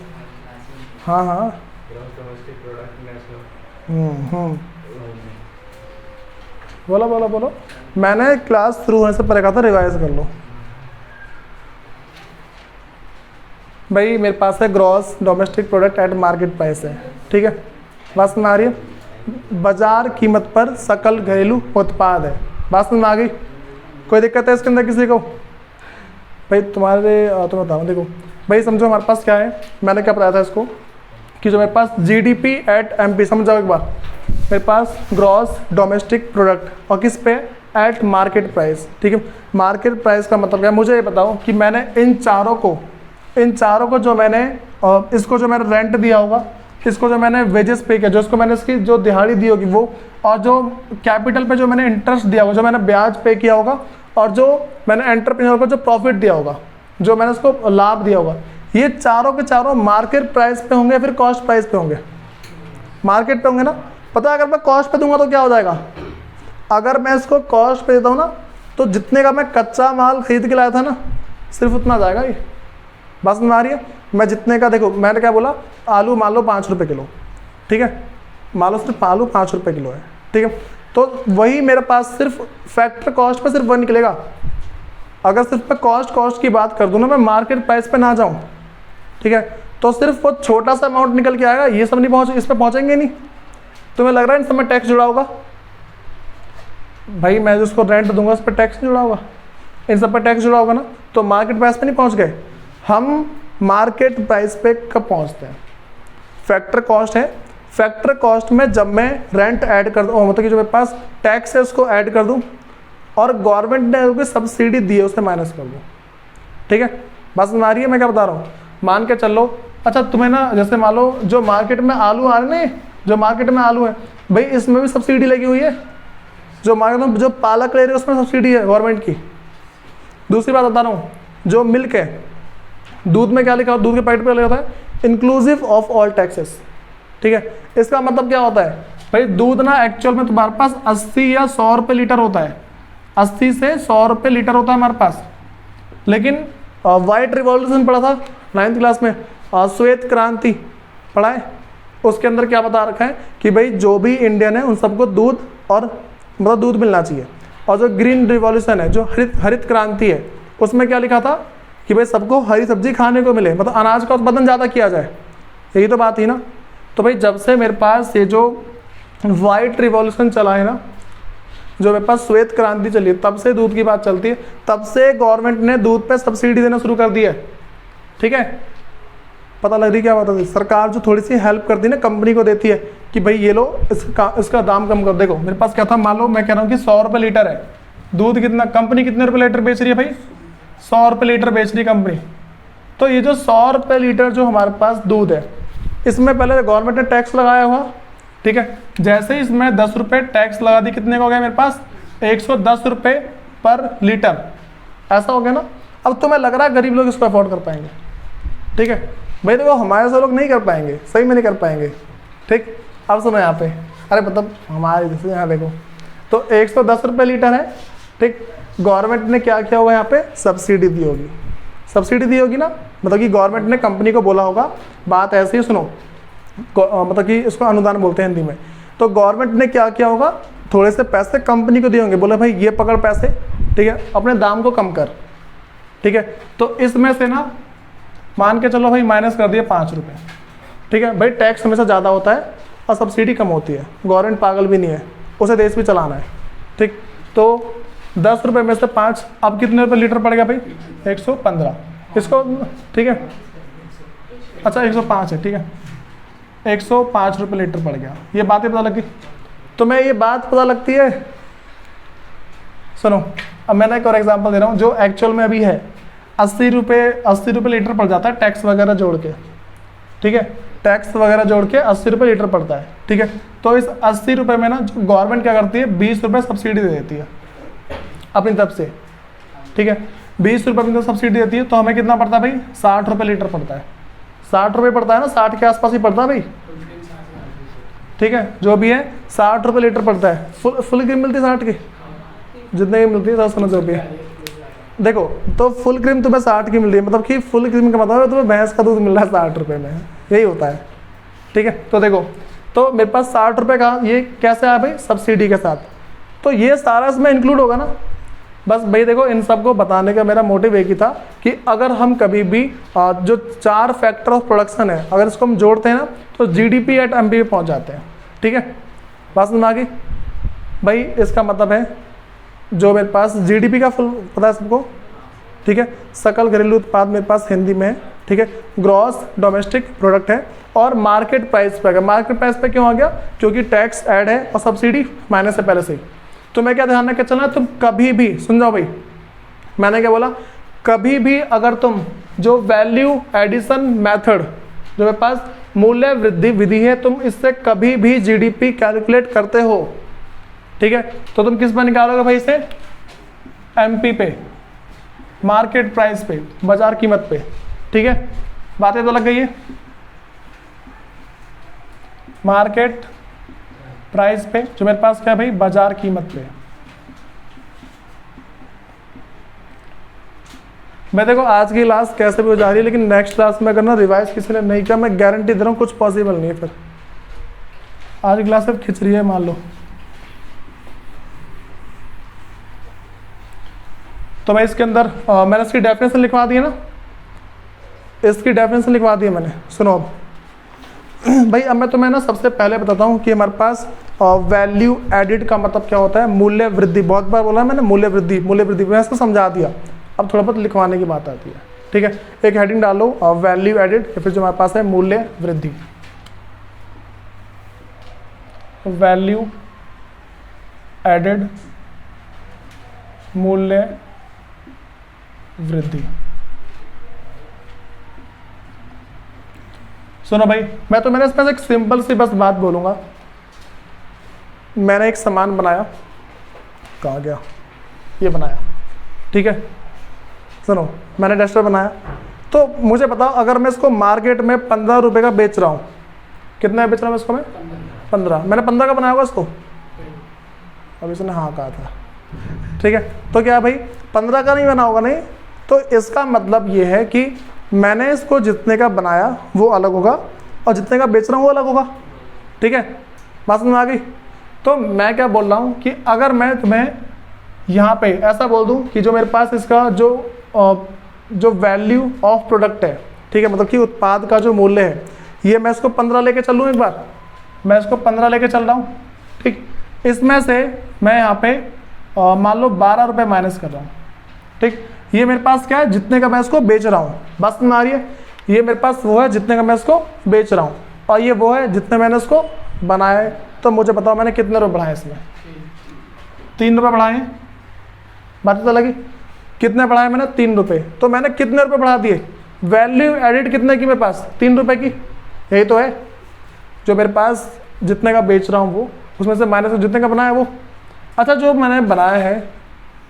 हाँ हाँ, बोलो बोलो बोलो, मैंने क्लास शुरू होने से पहले कहा था रिवाइज कर लो। भाई मेरे पास है gross domestic product at market price है, ठीक है, बात समझ आ रही है, बाजार कीमत पर सकल घरेलू उत्पाद है, बात समझ आ गई, कोई दिक्कत है इसके अंदर किसी को? भाई तुम्हें बताओ, देखो भाई समझो हमारे पास क्या है, मैंने क्या बताया था इसको कि जो मेरे पास GDP एट MP, समझाओ एक बार, मेरे पास ग्रॉस डोमेस्टिक प्रोडक्ट और किस पे, एट मार्केट प्राइस, ठीक है। मार्केट प्राइस का मतलब क्या है, मुझे ये बताओ कि मैंने इन चारों को जो मैंने, इसको जो मैंने रेंट दिया होगा, इसको जो मैंने वेजेस पे किया, जो इसको मैंने इसकी जो दिहाड़ी दी होगी वो, और जो कैपिटल पे जो मैंने इंटरेस्ट दिया होगा, जो मैंने ब्याज पे किया होगा, और जो मैंने एंटरप्रेन्योर को जो प्रॉफिट दिया होगा, जो मैंने उसको लाभ दिया होगा, ये चारों के चारों मार्केट प्राइस पे होंगे, फिर कॉस्ट प्राइस पे होंगे, मार्केट पे होंगे ना। पता है अगर मैं कॉस्ट पे दूंगा तो क्या हो जाएगा, अगर मैं इसको कॉस्ट पे देता हूँ ना, तो जितने का मैं कच्चा माल खरीद के लाया था ना, सिर्फ उतना जाएगा ये, बात समझ आ रही है। मैं जितने का, देखो मैंने क्या बोला, आलू मान लो 5 रुपये किलो, ठीक है, मान लो सिर्फ आलू 5 रुपये किलो है, ठीक है, तो वही मेरे पास सिर्फ फैक्टर कॉस्ट पे सिर्फ वह निकलेगा। अगर सिर्फ मैं कॉस्ट की बात कर दूँ ना, मैं मार्केट प्राइस पे ना जाऊँ, ठीक है, तो सिर्फ वो छोटा सा अमाउंट निकल के आएगा, ये सब नहीं पहुँच, इस पर पहुँचेंगे नहीं। तुम्हें लग रहा है इन सब में टैक्स जुड़ा होगा, भाई मैं जिसको रेंट दूंगा उस पर टैक्स जुड़ा होगा, इन सब पर टैक्स जुड़ा होगा ना, तो मार्केट प्राइस पे नहीं पहुँच गए। हम मार्केट प्राइस पे कब पहुँचते हैं, फैक्टर कॉस्ट है, फैक्टर कॉस्ट में जब मैं रेंट ऐड कर दूँ, मतलब कि जो मेरे पास टैक्स है उसको ऐड कर दूँ, और गवर्नमेंट ने जो सब्सिडी दी है उसे माइनस कर दूँ, ठीक है, बात समझ आ रही है मैं क्या बता रहा हूँ। मान के चल लो, अच्छा तुम्हें ना, जैसे मान लो जो मार्केट में आलू आ रहे हैं, जो मार्केट में आलू है, भाई इसमें भी सब्सिडी लगी हुई है, जो मार्केट में जो पालक ले रहे हैं उसमें सब्सिडी है गवर्नमेंट की। दूसरी बात बता रहा हूँ, जो मिल्क है, दूध में क्या लिखा होता है, दूध के पैकेट पे लिखा होता है इंक्लूसिव ऑफ ऑल टैक्सेस, ठीक है। इसका मतलब क्या होता है, भाई दूध ना एक्चुअल में तुम्हारे पास 80 या 100 रुपये लीटर होता है, 80 से 100 रुपये लीटर होता है हमारे पास। लेकिन वाइट रिवॉल्यूशन पढ़ा था 9th क्लास में, श्वेत क्रांति पढ़ा है, उसके अंदर क्या बता रखा है कि भाई जो भी इंडियन है उन सबको दूध, और मतलब दूध मिलना चाहिए। और जो ग्रीन रिवॉल्यूशन है, जो हरित क्रांति है, उसमें क्या लिखा था कि भाई सबको हरी सब्जी खाने को मिले, मतलब अनाज का उत्पादन ज़्यादा किया जाए, यही तो बात थी ना। तो भाई जब से मेरे पास ये जो वाइट रिवॉल्यूशन चला है ना, जो मेरे पास श्वेत क्रांति चली है, तब से दूध की बात चलती है, तब से गवर्नमेंट ने दूध पे सब्सिडी देना शुरू कर दिया है, ठीक है। पता लग रही क्या बात है, सरकार जो थोड़ी सी हेल्प करती है ना, कंपनी को देती है कि भाई ये लो इसका दाम कम कर। देखो मेरे पास क्या था, मान लो मैं कह रहा हूँ कि 100 रुपये लीटर है दूध, कितना कंपनी कितने रुपये लीटर बेच रही है भाई, 100 रुपये लीटर बेच रही है कंपनी, तो ये जो 100 रुपये लीटर जो हमारे पास दूध है, इसमें पहले गवर्नमेंट ने टैक्स लगाया हुआ, ठीक है। जैसे ही इसमें 10 रुपये टैक्स लगा दी, कितने का हो गया मेरे पास 110 रुपये पर लीटर, ऐसा हो गया ना। अब तुम्हें लग रहा है गरीब लोग इसको अफोर्ड कर पाएंगे, ठीक है भाई। देखो हमारे से लोग नहीं कर पाएंगे, सही में नहीं कर पाएंगे, ठीक। अब सुनो यहाँ पे, अरे मतलब हमारे जैसे यहाँ देखो, तो 110 रुपये लीटर है, ठीक। गवर्नमेंट ने क्या किया होगा यहाँ पे, सब्सिडी दी होगी, सब्सिडी दी होगी ना, मतलब कि गवर्नमेंट ने कंपनी को बोला होगा, बात ऐसे ही सुनो, मतलब कि इसको अनुदान बोलते हैं हिंदी में। तो गवर्नमेंट ने क्या किया होगा, थोड़े से पैसे कंपनी को दिए होंगे, बोले भाई ये पकड़ पैसे, ठीक है, अपने दाम को कम कर, ठीक है। तो इसमें से ना मान के चलो भाई माइनस कर दिए 5 रुपये, ठीक है भाई। टैक्स हमेशा ज़्यादा होता है और सब्सिडी कम होती है, गवर्नमेंट पागल भी नहीं है, उसे देश भी चलाना है, ठीक। तो 10 रुपये में से 5, अब कितने रुपये लीटर पड़ गया भाई 115, इसको, ठीक है, अच्छा 105 है, ठीक है, 105 रुपये लीटर पड़ गया। ये बात ही पता लगी तुम्हें, ये बात पता लगती है। सुनो अब मैंने एक और एग्जांपल दे रहा हूँ जो एक्चुअल में अभी है, 80 रुपये लीटर पड़ जाता है टैक्स वगैरह जोड़ के, ठीक है, टैक्स वगैरह जोड़ के 80 रुपये लीटर पड़ता है, ठीक है। तो इस 80 रुपये में ना जो गवर्नमेंट क्या करती है, 20 रुपये सब्सिडी दे देती है अपनी तरफ से, ठीक है। 20 रुपये में सब्सिडी देती है, तो हमें कितना पड़ता है भाई 60 रुपये लीटर पड़ता है, 60 रुपये पड़ता है ना, 60 के आसपास ही पड़ता है भाई, ठीक है, जो भी है 60 रुपये लीटर पड़ता है। फुल क्रीम मिलती है 60 की, जितने की मिलती है 10 रुपये। देखो तो फुल क्रीम तुम्हें 60 की मिल रही है, मतलब कि फुल क्रीम का मतलब है तुम्हें भैंस का दूध मिल रहा है 60 रुपये में, यही होता है, ठीक है। तो देखो, तो मेरे पास 60 रुपये का ये कैसे आया भाई, सब्सिडी के साथ, तो ये सारा इसमें इंक्लूड होगा ना। बस भाई देखो इन सबको बताने का मेरा मोटिव एक ही था कि अगर हम कभी भी जो 4 फैक्टर ऑफ प्रोडक्शन है, अगर इसको हम जोड़ते हैं ना, तो GDP एट MP पे पहुँच जाते हैं, ठीक है। बात समझ में आ गई भाई। इसका मतलब है जो मेरे पास GDP का फुल पता है सबको, ठीक है, सकल घरेलू उत्पाद मेरे पास हिंदी में है, ठीक है, ग्रॉस डोमेस्टिक प्रोडक्ट है। और मार्केट प्राइस पे, अगर मार्केट प्राइस पे क्यों आ गया, क्योंकि टैक्स ऐड है और सब्सिडी माइनस है पहले से ही। तो मैं क्या ध्यान रख के चलना, तुम कभी भी सुन जाओ भाई, मैंने क्या बोला, कभी भी अगर तुम जो वैल्यू एडिशन मेथड जो मेरे पास मूल्य वृद्धि विधि है, तुम इससे कभी भी GDP कैलकुलेट करते हो, ठीक है, तो तुम किस पर निकालोगे भाई इसे, MP पे, मार्केट प्राइस पे, बाजार कीमत पे, ठीक है। बातें तो लग गई है, मार्केट प्राइस पे, जो मेरे पास क्या है भाई, बाजार कीमत पे। मैं देखो आज की क्लास कैसे भी हो जा रही है, लेकिन नेक्स्ट क्लास में अगर ना रिवाइज किसी ने नहीं किया, मैं गारंटी दे रहा हूँ कुछ पॉसिबल नहीं है। फिर आज की क्लास सिर्फ खिचड़ी है मान लो। तो मैं इसके अंदर मैंने इसकी डेफिनेशन लिखवा दी है ना, इसकी डेफिनेशन लिखवा दी है मैंने। सुनो अब भाई, अब मैं तुम्हें ना सबसे पहले बताता हूँ कि हमारे पास वैल्यू एडिड का मतलब क्या होता है, मूल्य वृद्धि। बहुत बार बोला मैंने मूल्य वृद्धि, मूल्य वृद्धि मैं इसको समझा दिया, अब थोड़ा बहुत लिखवाने की बात आती है, ठीक है। एक हेडिंग डाल लो वैल्यू एडिड, या फिर जो हमारे पास है मूल्य वृद्धि, वैल्यू एडेड मूल्य वृद्धि। सुनो भाई, मैं तो मैंने इसमें से एक सिंपल सी बस बात बोलूंगा। मैंने एक सामान बनाया, कहाँ गया, ये बनाया, ठीक है। सुनो, मैंने डस्टर बनाया, तो मुझे बताओ अगर मैं इसको मार्केट में 15 रुपये का बेच रहा हूँ, कितना बेच रहा हूँ मैं इसको, मैं 15, मैंने 15 का बनाया होगा इसको, अब इसने हाँ कहा था, ठीक है। तो क्या भाई 15 का नहीं बना होगा, नहीं, तो इसका मतलब ये है कि मैंने इसको जितने का बनाया वो अलग होगा और जितने का बेच रहा हूँ वो अलग होगा, ठीक है। बात समझ में आ गई। तो मैं क्या बोल रहा हूँ कि अगर मैं तुम्हें यहाँ पे ऐसा बोल दूँ कि जो मेरे पास इसका जो वैल्यू ऑफ प्रोडक्ट है, ठीक है, मतलब कि उत्पाद का जो मूल्य है, ये मैं इसको 15 लेके चल लूँ, एक बार मैं इसको 15 लेके चल रहा हूँ, ठीक। इसमें से मैं यहाँ पे मान लो 12 रुपये माइनस कर रहा हूँ, ठीक। ये मेरे पास क्या है, जितने का मैं इसको बेच रहा हूँ, बस में आ रही है। ये मेरे पास वो है जितने का मैं इसको बेच रहा हूँ, और ये वो है जितने मैंने इसको बनाया है। तो मुझे बताओ मैंने कितने रुपये बढ़ाए इसमें, 3 रुपये बढ़ाए हैं। बात तो लगी, कितने बढ़ाए मैंने, 3 रुपये। तो मैंने कितने रुपये बढ़ा दिए, वैल्यू एडिड कितने की मेरे पास, 3 रुपए की, यही तो है जो मेरे पास जितने का बेच रहा हूँ वो, उसमें से माइनस जितने का बनाया वो। अच्छा जो मैंने बनाया है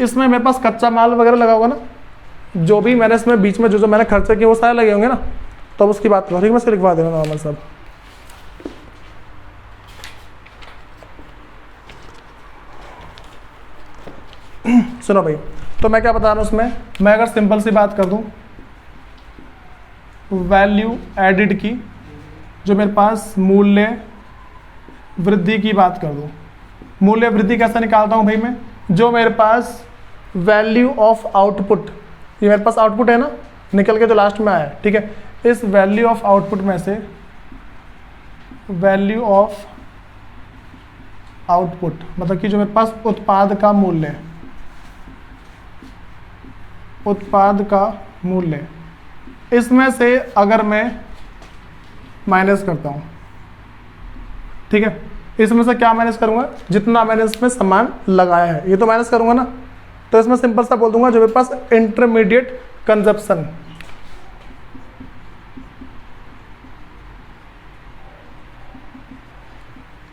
इसमें मेरे पास कच्चा माल वगैरह लगा होगा ना, जो भी मैंने इसमें बीच में जो मैंने खर्चे किए वो सारे लगे होंगे ना, तो अब उसकी बात करो, ठीक है, मैं इसको लिखवा देना नॉर्मल सब। सुनो भाई, तो मैं क्या बता रहा हूँ उसमें, मैं अगर सिंपल सी बात कर दूँ, वैल्यू एडिड की जो मेरे पास मूल्य वृद्धि की बात कर दूँ, मूल्य वृद्धि कैसे निकालता हूँ भाई मैं, जो मेरे पास वैल्यू ऑफ आउटपुट, ये मेरे पास आउटपुट है ना निकल के जो लास्ट में आया है, ठीक है, इस वैल्यू ऑफ आउटपुट में से वैल्यू ऑफ आउटपुट मतलब कि जो मेरे पास उत्पाद का मूल्य, उत्पाद का मूल्य, इसमें से अगर मैं माइनस करता हूं, ठीक है, इसमें से क्या माइनस करूंगा, जितना मैंने इसमें सामान लगाया है ये तो माइनस करूंगा ना, तो इसमें सिंपल सा बोल दूंगा जो मेरे पास इंटरमीडिएट कंजप्शन,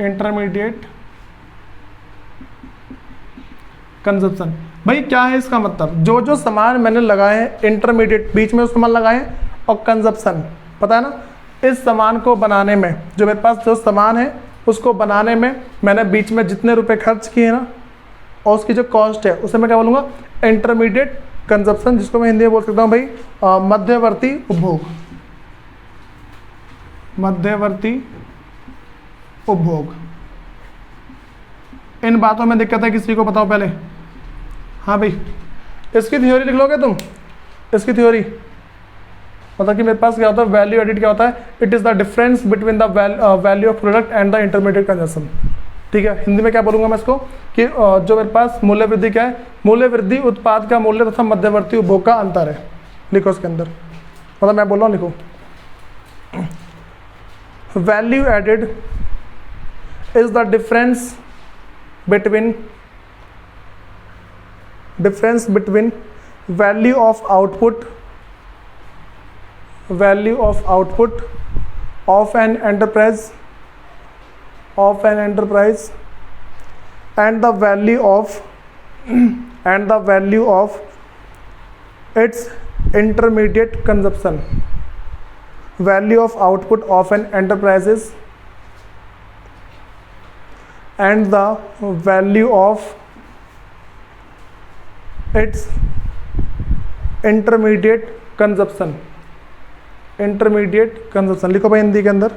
इंटरमीडिएट कंजप्शन। भाई क्या है इसका मतलब, जो जो सामान मैंने लगाए हैं इंटरमीडिएट, बीच में सामान लगाए हैं, और कंजप्शन पता है ना, इस सामान को बनाने में जो मेरे पास जो सामान है उसको बनाने में मैंने बीच में जितने रुपए खर्च किए ना और उसकी जो कॉस्ट है उसे मैं क्या बोलूँगा, इंटरमीडिएट कंजप्शन, जिसको मैं हिंदी में बोल सकता हूँ भाई मध्यवर्ती उपभोग, मध्यवर्ती उपभोग। इन बातों में दिक्कत है किसी को, बताओ पहले। हाँ भाई, इसकी थ्योरी लिख लोगे तुम, इसकी थ्योरी मतलब कि मेरे पास क्या होता है, वैल्यू एडिड क्या होता है, it is the difference between the value of product and the intermediate consumption, ठीक है। हिंदी में क्या बोलूँगा मैं इसको कि जो मेरे पास मूल्य वृद्धि क्या है, मूल्य वृद्धि उत्पाद का मूल्य तथा मध्यवर्ती उपभोग का अंतर है, लिखो इसके अंदर, मतलब मैं बोल रहा हूँ लिखो, value added is the difference between value of output of an enterprise and the value of its intermediate consumption. Value of output of an enterprise and the value of its intermediate consumption. लिखो भाई हिंदी के अंदर,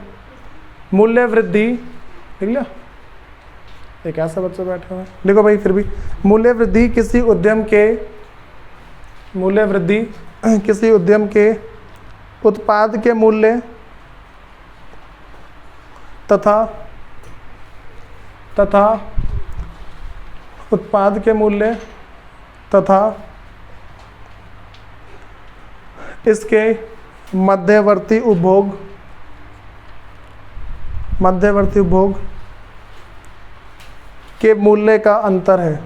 मूल्य वृद्धि, लिख लिया, एक ऐसा बच्चा बैठा हुआ है, लिखो भाई फिर भी, मूल्य वृद्धि किसी उद्यम के उत्पाद के मूल्य तथा उत्पाद के मूल्य तथा इसके मध्यवर्ती उपभोग के मूल्य का अंतर है,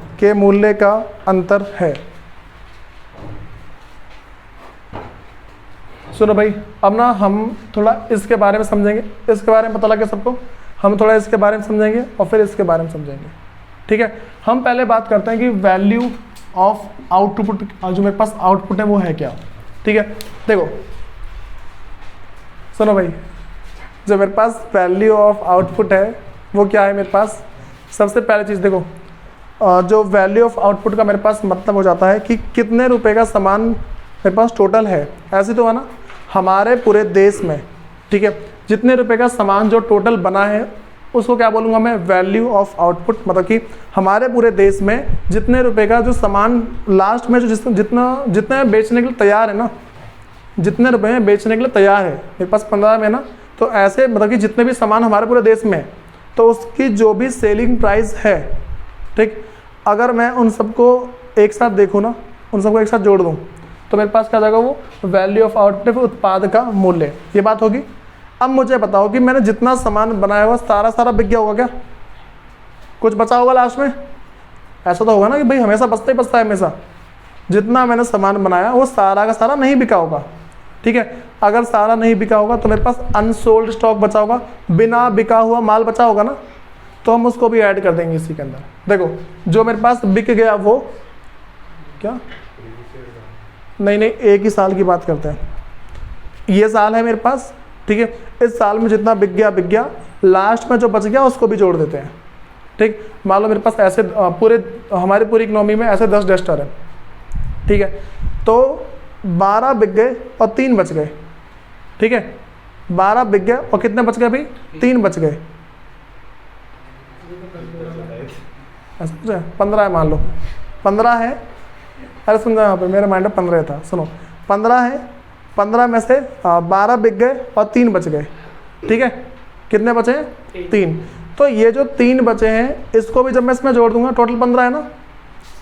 सुनो भाई, अब ना हम थोड़ा इसके बारे में समझेंगे, इसके बारे में पता लगे सबको, हम थोड़ा इसके बारे में समझेंगे और फिर इसके बारे में समझेंगे, ठीक है। हम पहले बात करते हैं कि वैल्यू ऑफ आउटपुट, जो मेरे पास आउटपुट है वो है क्या, ठीक है। देखो सुनो भाई, जो मेरे पास वैल्यू ऑफ आउटपुट है वो क्या है मेरे पास, सबसे पहले चीज़ देखो, जो वैल्यू ऑफ आउटपुट का मेरे पास मतलब हो जाता है कि कितने रुपए का सामान मेरे पास टोटल है, ऐसे तो है ना, हमारे पूरे देश में, ठीक है, जितने रुपए का सामान जो टोटल बना है उसको क्या बोलूँगा मैं, वैल्यू ऑफ आउटपुट, मतलब कि हमारे पूरे देश में जितने रुपए का जो सामान लास्ट में जो जितने बेचने के लिए तैयार है ना, जितने रुपए में बेचने के लिए तैयार है, मेरे पास 15 में ना, तो ऐसे मतलब कि जितने भी सामान हमारे पूरे देश में, तो उसकी जो भी सेलिंग प्राइस है, ठीक, अगर मैं उन सबको एक साथ देखूँ ना, उन सबको एक साथ जोड़ दूँ, तो मेरे पास क्या जाएगा, वो वैल्यू ऑफ आउटपुट उत्पाद का मूल्य, ये बात होगी। अब मुझे बताओ कि मैंने जितना सामान बनाया हुआ सारा बिक गया होगा क्या, कुछ बचा होगा लास्ट में, ऐसा तो होगा ना कि भाई हमेशा बचता ही बचता है, हमेशा जितना मैंने सामान बनाया वो सारा का सारा नहीं बिका होगा, ठीक है। अगर सारा नहीं बिका होगा तो मेरे पास अनसोल्ड स्टॉक बचा होगा, बिना बिका हुआ माल बचा होगा ना, तो हम उसको भी ऐड कर देंगे इसी के अंदर। देखो जो मेरे पास बिक गया वो क्या, नहीं एक ही साल की बात करते हैं, ये साल है मेरे पास, ठीक है। इस साल में जितना बिक गया, लास्ट में जो बच गया उसको भी जोड़ देते हैं, ठीक। मान लो मेरे पास ऐसे हमारी पूरी इकोनॉमी में ऐसे 10 डस्टर है, ठीक है। तो 12 बिक गए और 3 बच गए, ठीक है। 12 बिक गए और कितने बच गए भाई, 3 बच गए, ऐसा 15 है मान लो, 15 है, अरे समझा यहाँ पे मेरे माइंड में 15 था, सुनो 15 है, 15 में से 12 बिक गए और 3 बच गए, ठीक है। कितने बचे हैं, 3। तो ये जो 3 बचे हैं इसको भी जब मैं इसमें जोड़ दूंगा, टोटल 15 है ना,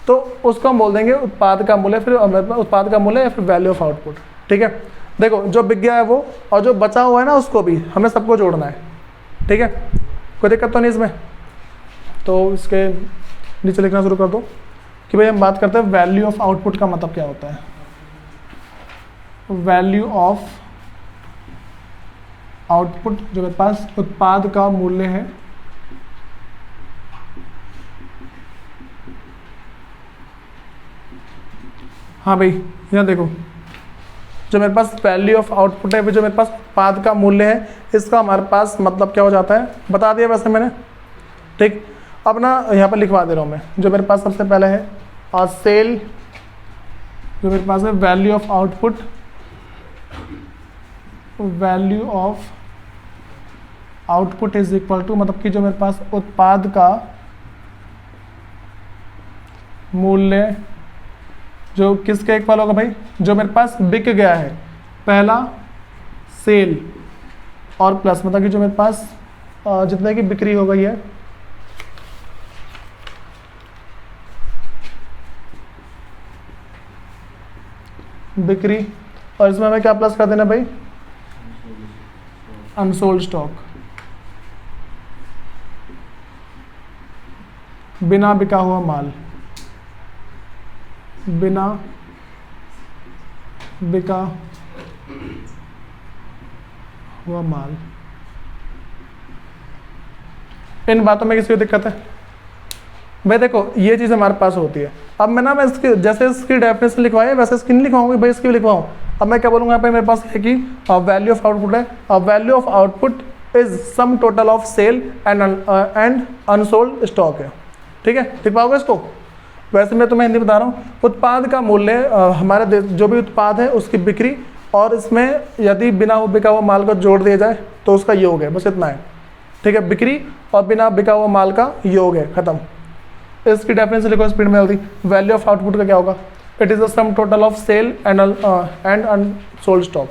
तो उसको हम बोल देंगे उत्पाद का मूल्य, फिर उत्पाद का मूल्य या फिर वैल्यू ऑफ आउटपुट, ठीक है। देखो जो बिक गया है वो, और जो बचा हुआ है ना उसको भी हमें सबको जोड़ना है, ठीक है। कोई दिक्कत तो नहीं इसमें। तो इसके नीचे लिखना शुरू कर दो कि भाई हम बात करते हैं वैल्यू ऑफ आउटपुट का मतलब क्या होता है। वैल्यू ऑफ आउटपुट जो मेरे पास उत्पाद का मूल्य है, हाँ भाई यहाँ देखो जो मेरे पास वैल्यू ऑफ आउटपुट है, जो मेरे पास उत्पाद का मूल्य है, इसका हमारे पास मतलब क्या हो जाता है बता दिया वैसे मैंने, ठीक। अब ना यहाँ पर लिखवा दे रहा हूँ मैं, जो मेरे पास सबसे पहले है और सेल, जो मेरे पास है value of output, value of output is equal to, मतलब कि जो मेरे पास उत्पाद का मूल्य जो किसके इक्वल होगा भाई, जो मेरे पास बिक गया है, पहला सेल और प्लस मतलब कि जो मेरे पास जितने की बिक्री हो गई है, बिक्री, और इसमें हमें क्या प्लस कर देना भाई, अनसोल्ड स्टॉक, बिना बिका हुआ माल, बिना बिका हुआ माल। इन बातों में किसी को दिक्कत है भाई? देखो ये चीज़ हमारे पास होती है। अब मैं इसकी जैसे इसकी डेफिनेशन लिखवाई है वैसे इसकी नहीं लिखवाऊंगी भाई, इसकी भी लिखवाऊँ। अब मैं क्या बोलूँगा यहाँ पे, मेरे पास है कि वैल्यू ऑफ आउटपुट है, value of output is sum total of sale and unsold stock है, ठीक है। लिख पाओगे इसको? वैसे मैं तुम्हें हिंदी बता रहा हूँ, उत्पाद का मूल्य हमारे देश जो भी उत्पाद है उसकी बिक्री, और इसमें यदि बिना बिका हुआ माल को जोड़ दिया जाए तो उसका योग है, बस इतना है, ठीक है। बिक्री और बिना बिका हुआ माल का योग है, खत्म। इसकी डेफिनेशन लिखो स्पीड में जल्दी। वैल्यू ऑफ आउटपुट का क्या होगा? It is the sum total of sale and unsold stock.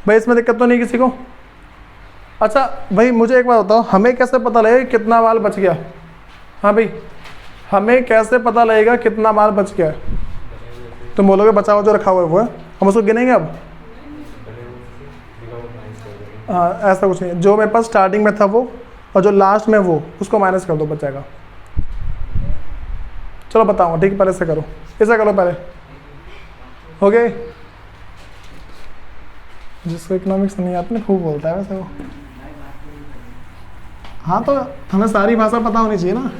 भाई इसमें दिक्कत तो नहीं किसी को? अच्छा भाई मुझे एक बात बताओ, हमें कैसे पता लगेगा कितना माल बच गया? हाँ भाई हमें कैसे पता लगेगा कितना माल बच गया? तुम बोलोगे बचा हुआ जो रखा हुआ है वो है, हम उसको गिनेंगे अब? हाँ ऐसा कुछ नहीं है, जो मेरे पास स्टार्टिंग में था वो और जो लास्ट में वो, उसको माइनस कर दो, बचेगा। चलो बताऊँगा, ठीक है। पहले से करो, ऐसा करो पहले, हो गए? जिसको इकोनॉमिक्स नहीं आती ना खूब बोलता है वैसे वो। हाँ तो हमें सारी भाषा पता होनी चाहिए ना।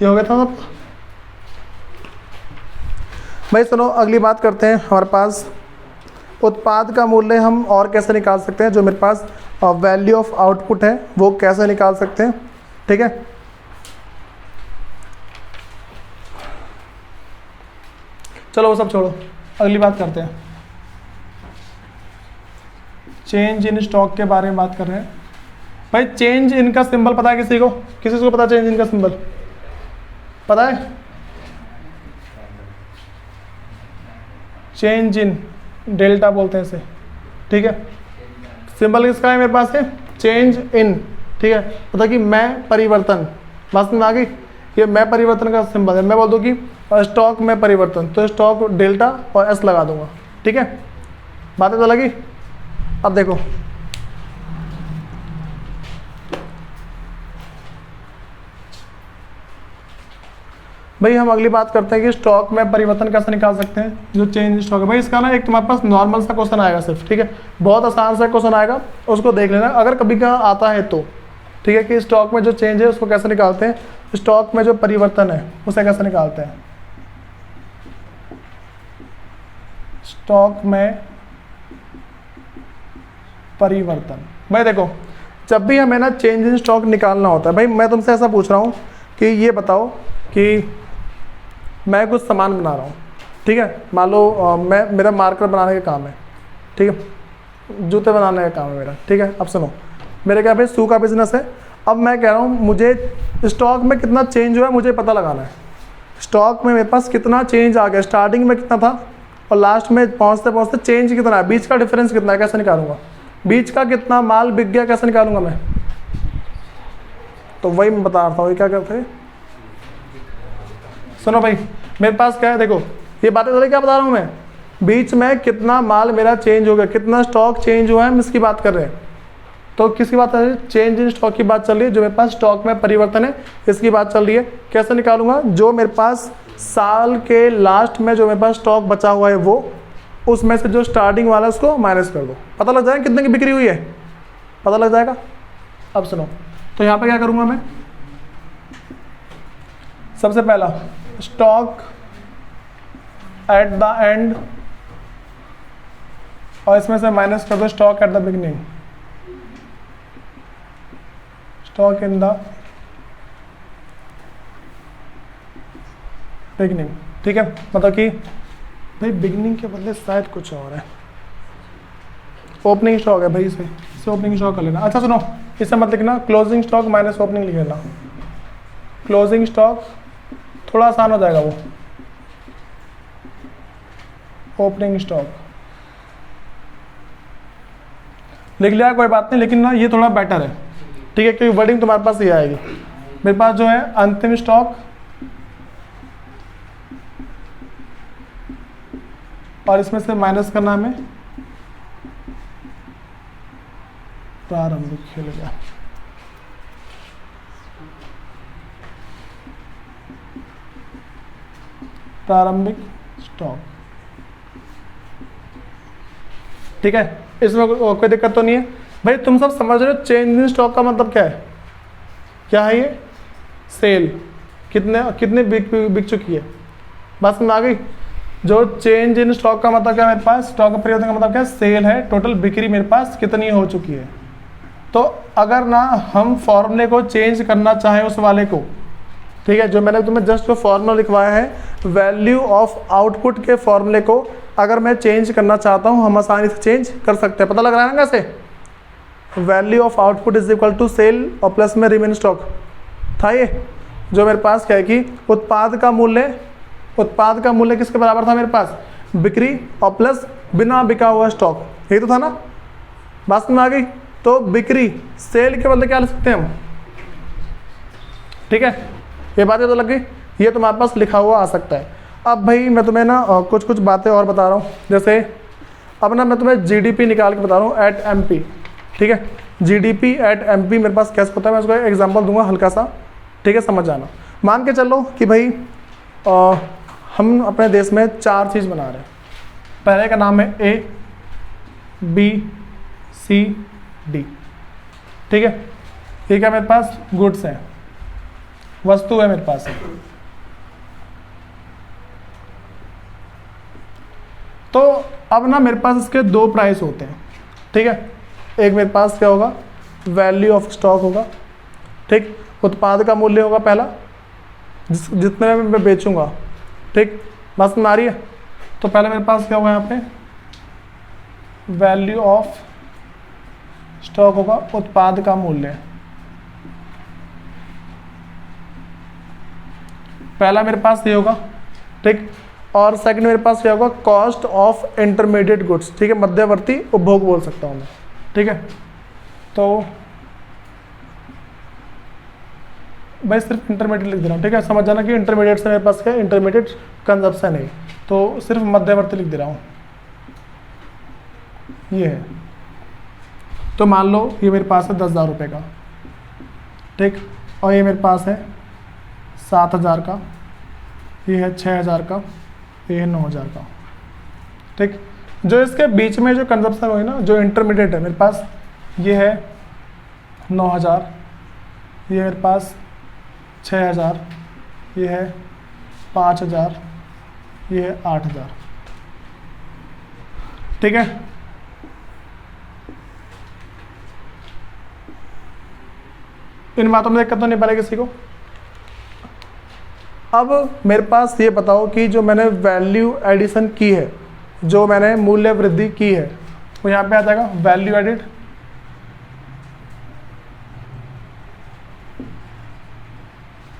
ये हो गया था सब भाई। सुनो अगली बात करते हैं। हमारे पास उत्पाद का मूल्य हम और कैसे निकाल सकते हैं, जो मेरे पास वैल्यू ऑफ आउटपुट है वो कैसे निकाल सकते हैं, ठीक है। चलो वो सब छोड़ो, अगली बात करते हैं। चेंज इन स्टॉक के बारे में बात कर रहे हैं भाई। चेंज इन का सिंबल पता है किसी को? किसी को पता चेंज इन का सिंबल पता है? चेंज इन डेल्टा बोलते हैं इसे, ठीक है। सिंबल किसका है? मेरे पास है चेंज इन, ठीक है। मतलब कि मैं परिवर्तन, बात में आ गई? ये मैं परिवर्तन का सिंबल है। मैं बोल दूँ कि स्टॉक में परिवर्तन, तो स्टॉक डेल्टा और एस लगा दूंगा, ठीक है। बातें तो लगी। अब देखो भाई, हम अगली बात करते हैं कि स्टॉक में परिवर्तन कैसे निकाल सकते हैं, जो चेंज स्टॉक है। भाई इसका ना एक तुम्हारे पास नॉर्मल सा क्वेश्चन आएगा सिर्फ, ठीक है, बहुत आसान सा क्वेश्चन आएगा, उसको देख लेना अगर कभी का आता है तो, ठीक है, कि स्टॉक में जो चेंज है उसको कैसे निकालते हैं, स्टॉक में जो परिवर्तन है उसे कैसे निकालते हैं। स्टॉक में परिवर्तन, भाई देखो जब भी हमें ना चेंज इन स्टॉक निकालना होता है, भाई मैं तुमसे ऐसा पूछ रहा हूँ कि ये बताओ कि मैं कुछ सामान बना रहा हूँ, ठीक है, मान लो मेरा मार्कर बनाने का काम है, ठीक है, जूते बनाने का काम है मेरा, ठीक है। अब सुनो, मेरे क्या भाई शू का बिजनेस है। अब मैं कह रहा हूँ मुझे स्टॉक में कितना चेंज हुआ है मुझे पता लगाना है। स्टॉक में मेरे पास कितना चेंज आ गया, स्टार्टिंग में कितना था और लास्ट में पहुँचते पहुँचते चेंज कितना है, बीच का डिफरेंस कितना है, कैसे निकालूंगा, बीच का कितना माल बिक गया कैसे निकालूंगा मैं। तो वही मैं बता रहा हूँ, क्या करते हैं, सुनो भाई मेरे पास क्या है, देखो ये बातें तो क्या बता रहा हूँ मैं, बीच में कितना माल मेरा चेंज हो गया, कितना स्टॉक चेंज हुआ है, हम इसकी बात कर रहे हैं। तो किसकी बात चल रही है, चेंज इन स्टॉक की बात चल रही है, जो मेरे पास स्टॉक में परिवर्तन है इसकी बात चल रही है। कैसे निकालूंगा, जो मेरे पास साल के लास्ट में जो मेरे पास स्टॉक बचा हुआ है वो, उसमें से जो स्टार्टिंग वाला है उसको माइनस कर दो, पता लग जाएगा कितने की बिक्री हुई है, पता लग जाएगा। अब सुनो, तो यहाँ पे क्या करूँगा मैं, सबसे पहला स्टॉक एट द एंड और इसमें से माइनस कर दो stock at the beginning, stock in the beginning, ठीक है। मतलब कि भाई बिगिनिंग के बदले शायद कुछ और है, ओपनिंग स्टॉक है भाई, इसे ओपनिंग स्टॉक कर लेना। अच्छा सुनो, इसे मत लिखना, क्लोजिंग स्टॉक माइनस ओपनिंग लिख लेना, क्लोजिंग स्टॉक थोड़ा आसान हो जाएगा वो, ओपनिंग स्टॉक लिख लिया कोई बात नहीं, लेकिन ना ये थोड़ा बेटर है, ठीक है, क्योंकि वर्डिंग तुम्हारे पास ये आएगी। मेरे पास जो है अंतिम स्टॉक और इसमें से माइनस करना हमें प्रारंभिक, खेल गया प्रारंभिक स्टॉक, ठीक है, इसमें कोई दिक्कत तो नहीं है। भाई तुम सब समझ रहे हो चेंज इन स्टॉक का मतलब क्या है, क्या है ये, सेल, कितने बिक चुकी है, बात समझ आ गई। जो चेंज इन स्टॉक का मतलब क्या है, मेरे पास स्टॉक परिवर्तन का मतलब क्या है, सेल है, टोटल बिक्री मेरे पास कितनी हो चुकी है। तो अगर ना हम फॉर्मूले को चेंज करना चाहें उस वाले को, ठीक है, जो मैंने तुम्हें जस्ट जो फॉर्मूला लिखवाया है वैल्यू ऑफ आउटपुट के फॉर्मूले को अगर मैं चेंज करना चाहता हूं, हम आसानी से चेंज कर सकते हैं, पता लग रहा है ना कैसे। Value of output is equal to sale और प्लस में रिमेन स्टॉक था ये, जो मेरे पास क्या है कि उत्पाद का मूल्य किसके बराबर था मेरे पास, बिक्री और प्लस बिना बिका हुआ स्टॉक, यही तो था ना, बात में आ गई। तो बिक्री सेल के बदले क्या लिख सकते हैं हम, ठीक है, ये बातें तो लग गई, ये तुम्हारे पास लिखा हुआ आ सकता है। अब भाई मैं तुम्हें ना कुछ बातें और बता रहा हूँ, जैसे अब ना मैं तुम्हें जीडीपी निकाल के बता रहा हूँ एट एमपी, ठीक है, जीडीपी एट एमपी मेरे पास कैसे होता है, मैं उसको एग्जांपल दूंगा हल्का सा, ठीक है, समझ जाना। मान के चलो कि भाई हम अपने देश में 4 चीज़ बना रहे हैं, पहले का नाम है ए बी सी डी, ठीक है, ये क्या मेरे पास गुड्स हैं, वस्तु है मेरे पास, तो अब ना मेरे पास इसके 2 प्राइस होते हैं, ठीक है, एक मेरे पास क्या होगा, वैल्यू ऑफ स्टॉक होगा, ठीक, उत्पाद का मूल्य होगा पहला, जितने में मैं बेचूंगा, ठीक, बस में आ रही है। तो पहले मेरे पास क्या होगा यहाँ पे, वैल्यू ऑफ स्टॉक होगा, उत्पाद का मूल्य, पहला मेरे पास ये होगा, ठीक, और सेकंड मेरे पास क्या होगा, कॉस्ट ऑफ इंटरमीडिएट गुड्स, ठीक है, मध्यवर्ती उपभोग बोल सकता हूँ मैं, ठीक है। तो भाई सिर्फ इंटरमीडिएट लिख दे रहा हूँ, ठीक है, समझ जाना कि इंटरमीडिएट से मेरे पास क्या है, इंटरमीडिएट कंजप्शन है, तो सिर्फ मध्यवर्ती लिख दे रहा हूँ, ये है। तो मान लो ये मेरे पास है 10,000 रुपये का, ठीक, और ये मेरे पास है 7,000 का, ये है 6,000 का, ये है 9,000 का, ठीक। जो इसके बीच में जो कंजप्शन हुई ना, जो इंटरमीडिएट है मेरे पास, ये है 9,000, ये मेरे पास 6,000, ये है 5,000, ये है 8,000, ठीक है। इन बातों में दिक्कत तो नहीं पड़ेगी किसी को। अब मेरे पास ये बताओ कि जो मैंने वैल्यू एडिशन की है, जो मैंने मूल्य वृद्धि की है, वो यहाँ पे आ जाएगा वैल्यू एडिड,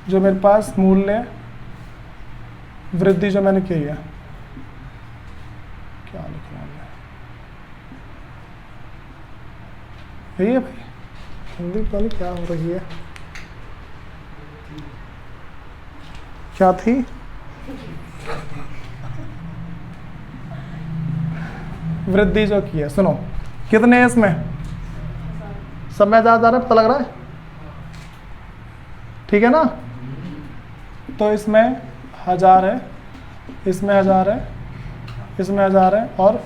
जो मेरे पास मूल्य वृद्धि जो मैंने की है, क्या लिखना है यही है भाई, हिंदी पता नहीं क्या हो रही है, क्या थी, वृद्धि जो की है। सुनो कितने है इसमें, सब में ज़्यादा रहा है, पता लग रहा है, ठीक है ना। तो इसमें 1,000 है, इसमें 1,000 है, इसमें 1,000 है, और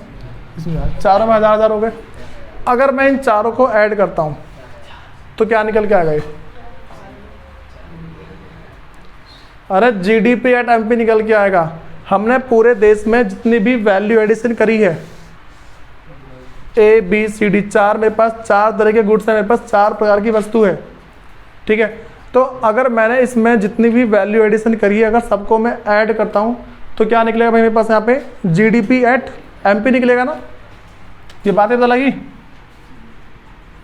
इसमें 1,000, चारों में 1,000 हो गए। अगर मैं इन चारों को ऐड करता हूं तो क्या निकल के आएगा ये, अरे जीडीपी एट एमपी निकल के आएगा। हमने पूरे देश में जितनी भी वैल्यू एडिशन करी है, ए बी सी डी, चार, मेरे पास 4 तरह के गुड्स है, मेरे पास 4 प्रकार की वस्तु है, ठीक है। तो अगर मैंने इसमें जितनी भी वैल्यू एडिशन करी है, अगर सबको मैं ऐड करता हूं तो क्या निकलेगा भाई मेरे पास, यहाँ पे जीडीपी एट एमपी निकलेगा ना। ये बातें तो लगी,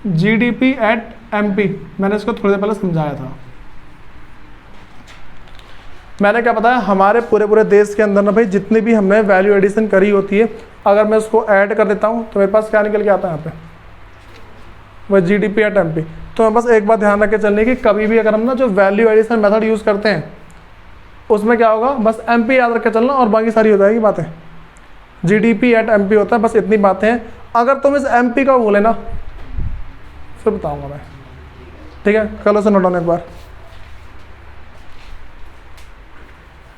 जीडीपी एट एमपी, मैंने इसको थोड़ी देर पहले समझाया था। मैंने क्या बताया, हमारे पूरे देश के अंदर ना भाई जितनी भी हमने वैल्यू एडिशन करी होती है, अगर मैं उसको ऐड कर देता हूँ तो मेरे पास क्या निकल के आता है यहाँ पे, वह जीडीपी एट एमपी। तो बस एक बात ध्यान रख के चलने की, कभी भी अगर हम ना जो वैल्यू एडिशन मेथड यूज़ करते हैं उसमें क्या होगा, बस एमपी याद रख के चलना और बाकी सारी हो जाएगी बातें। जीडीपी एट एमपी होता है, बस इतनी बातें हैं। अगर तुम इस एमपी का बोले ना फिर बताऊँगा मैं, ठीक है। कल उसे नोट डाउन एक बार।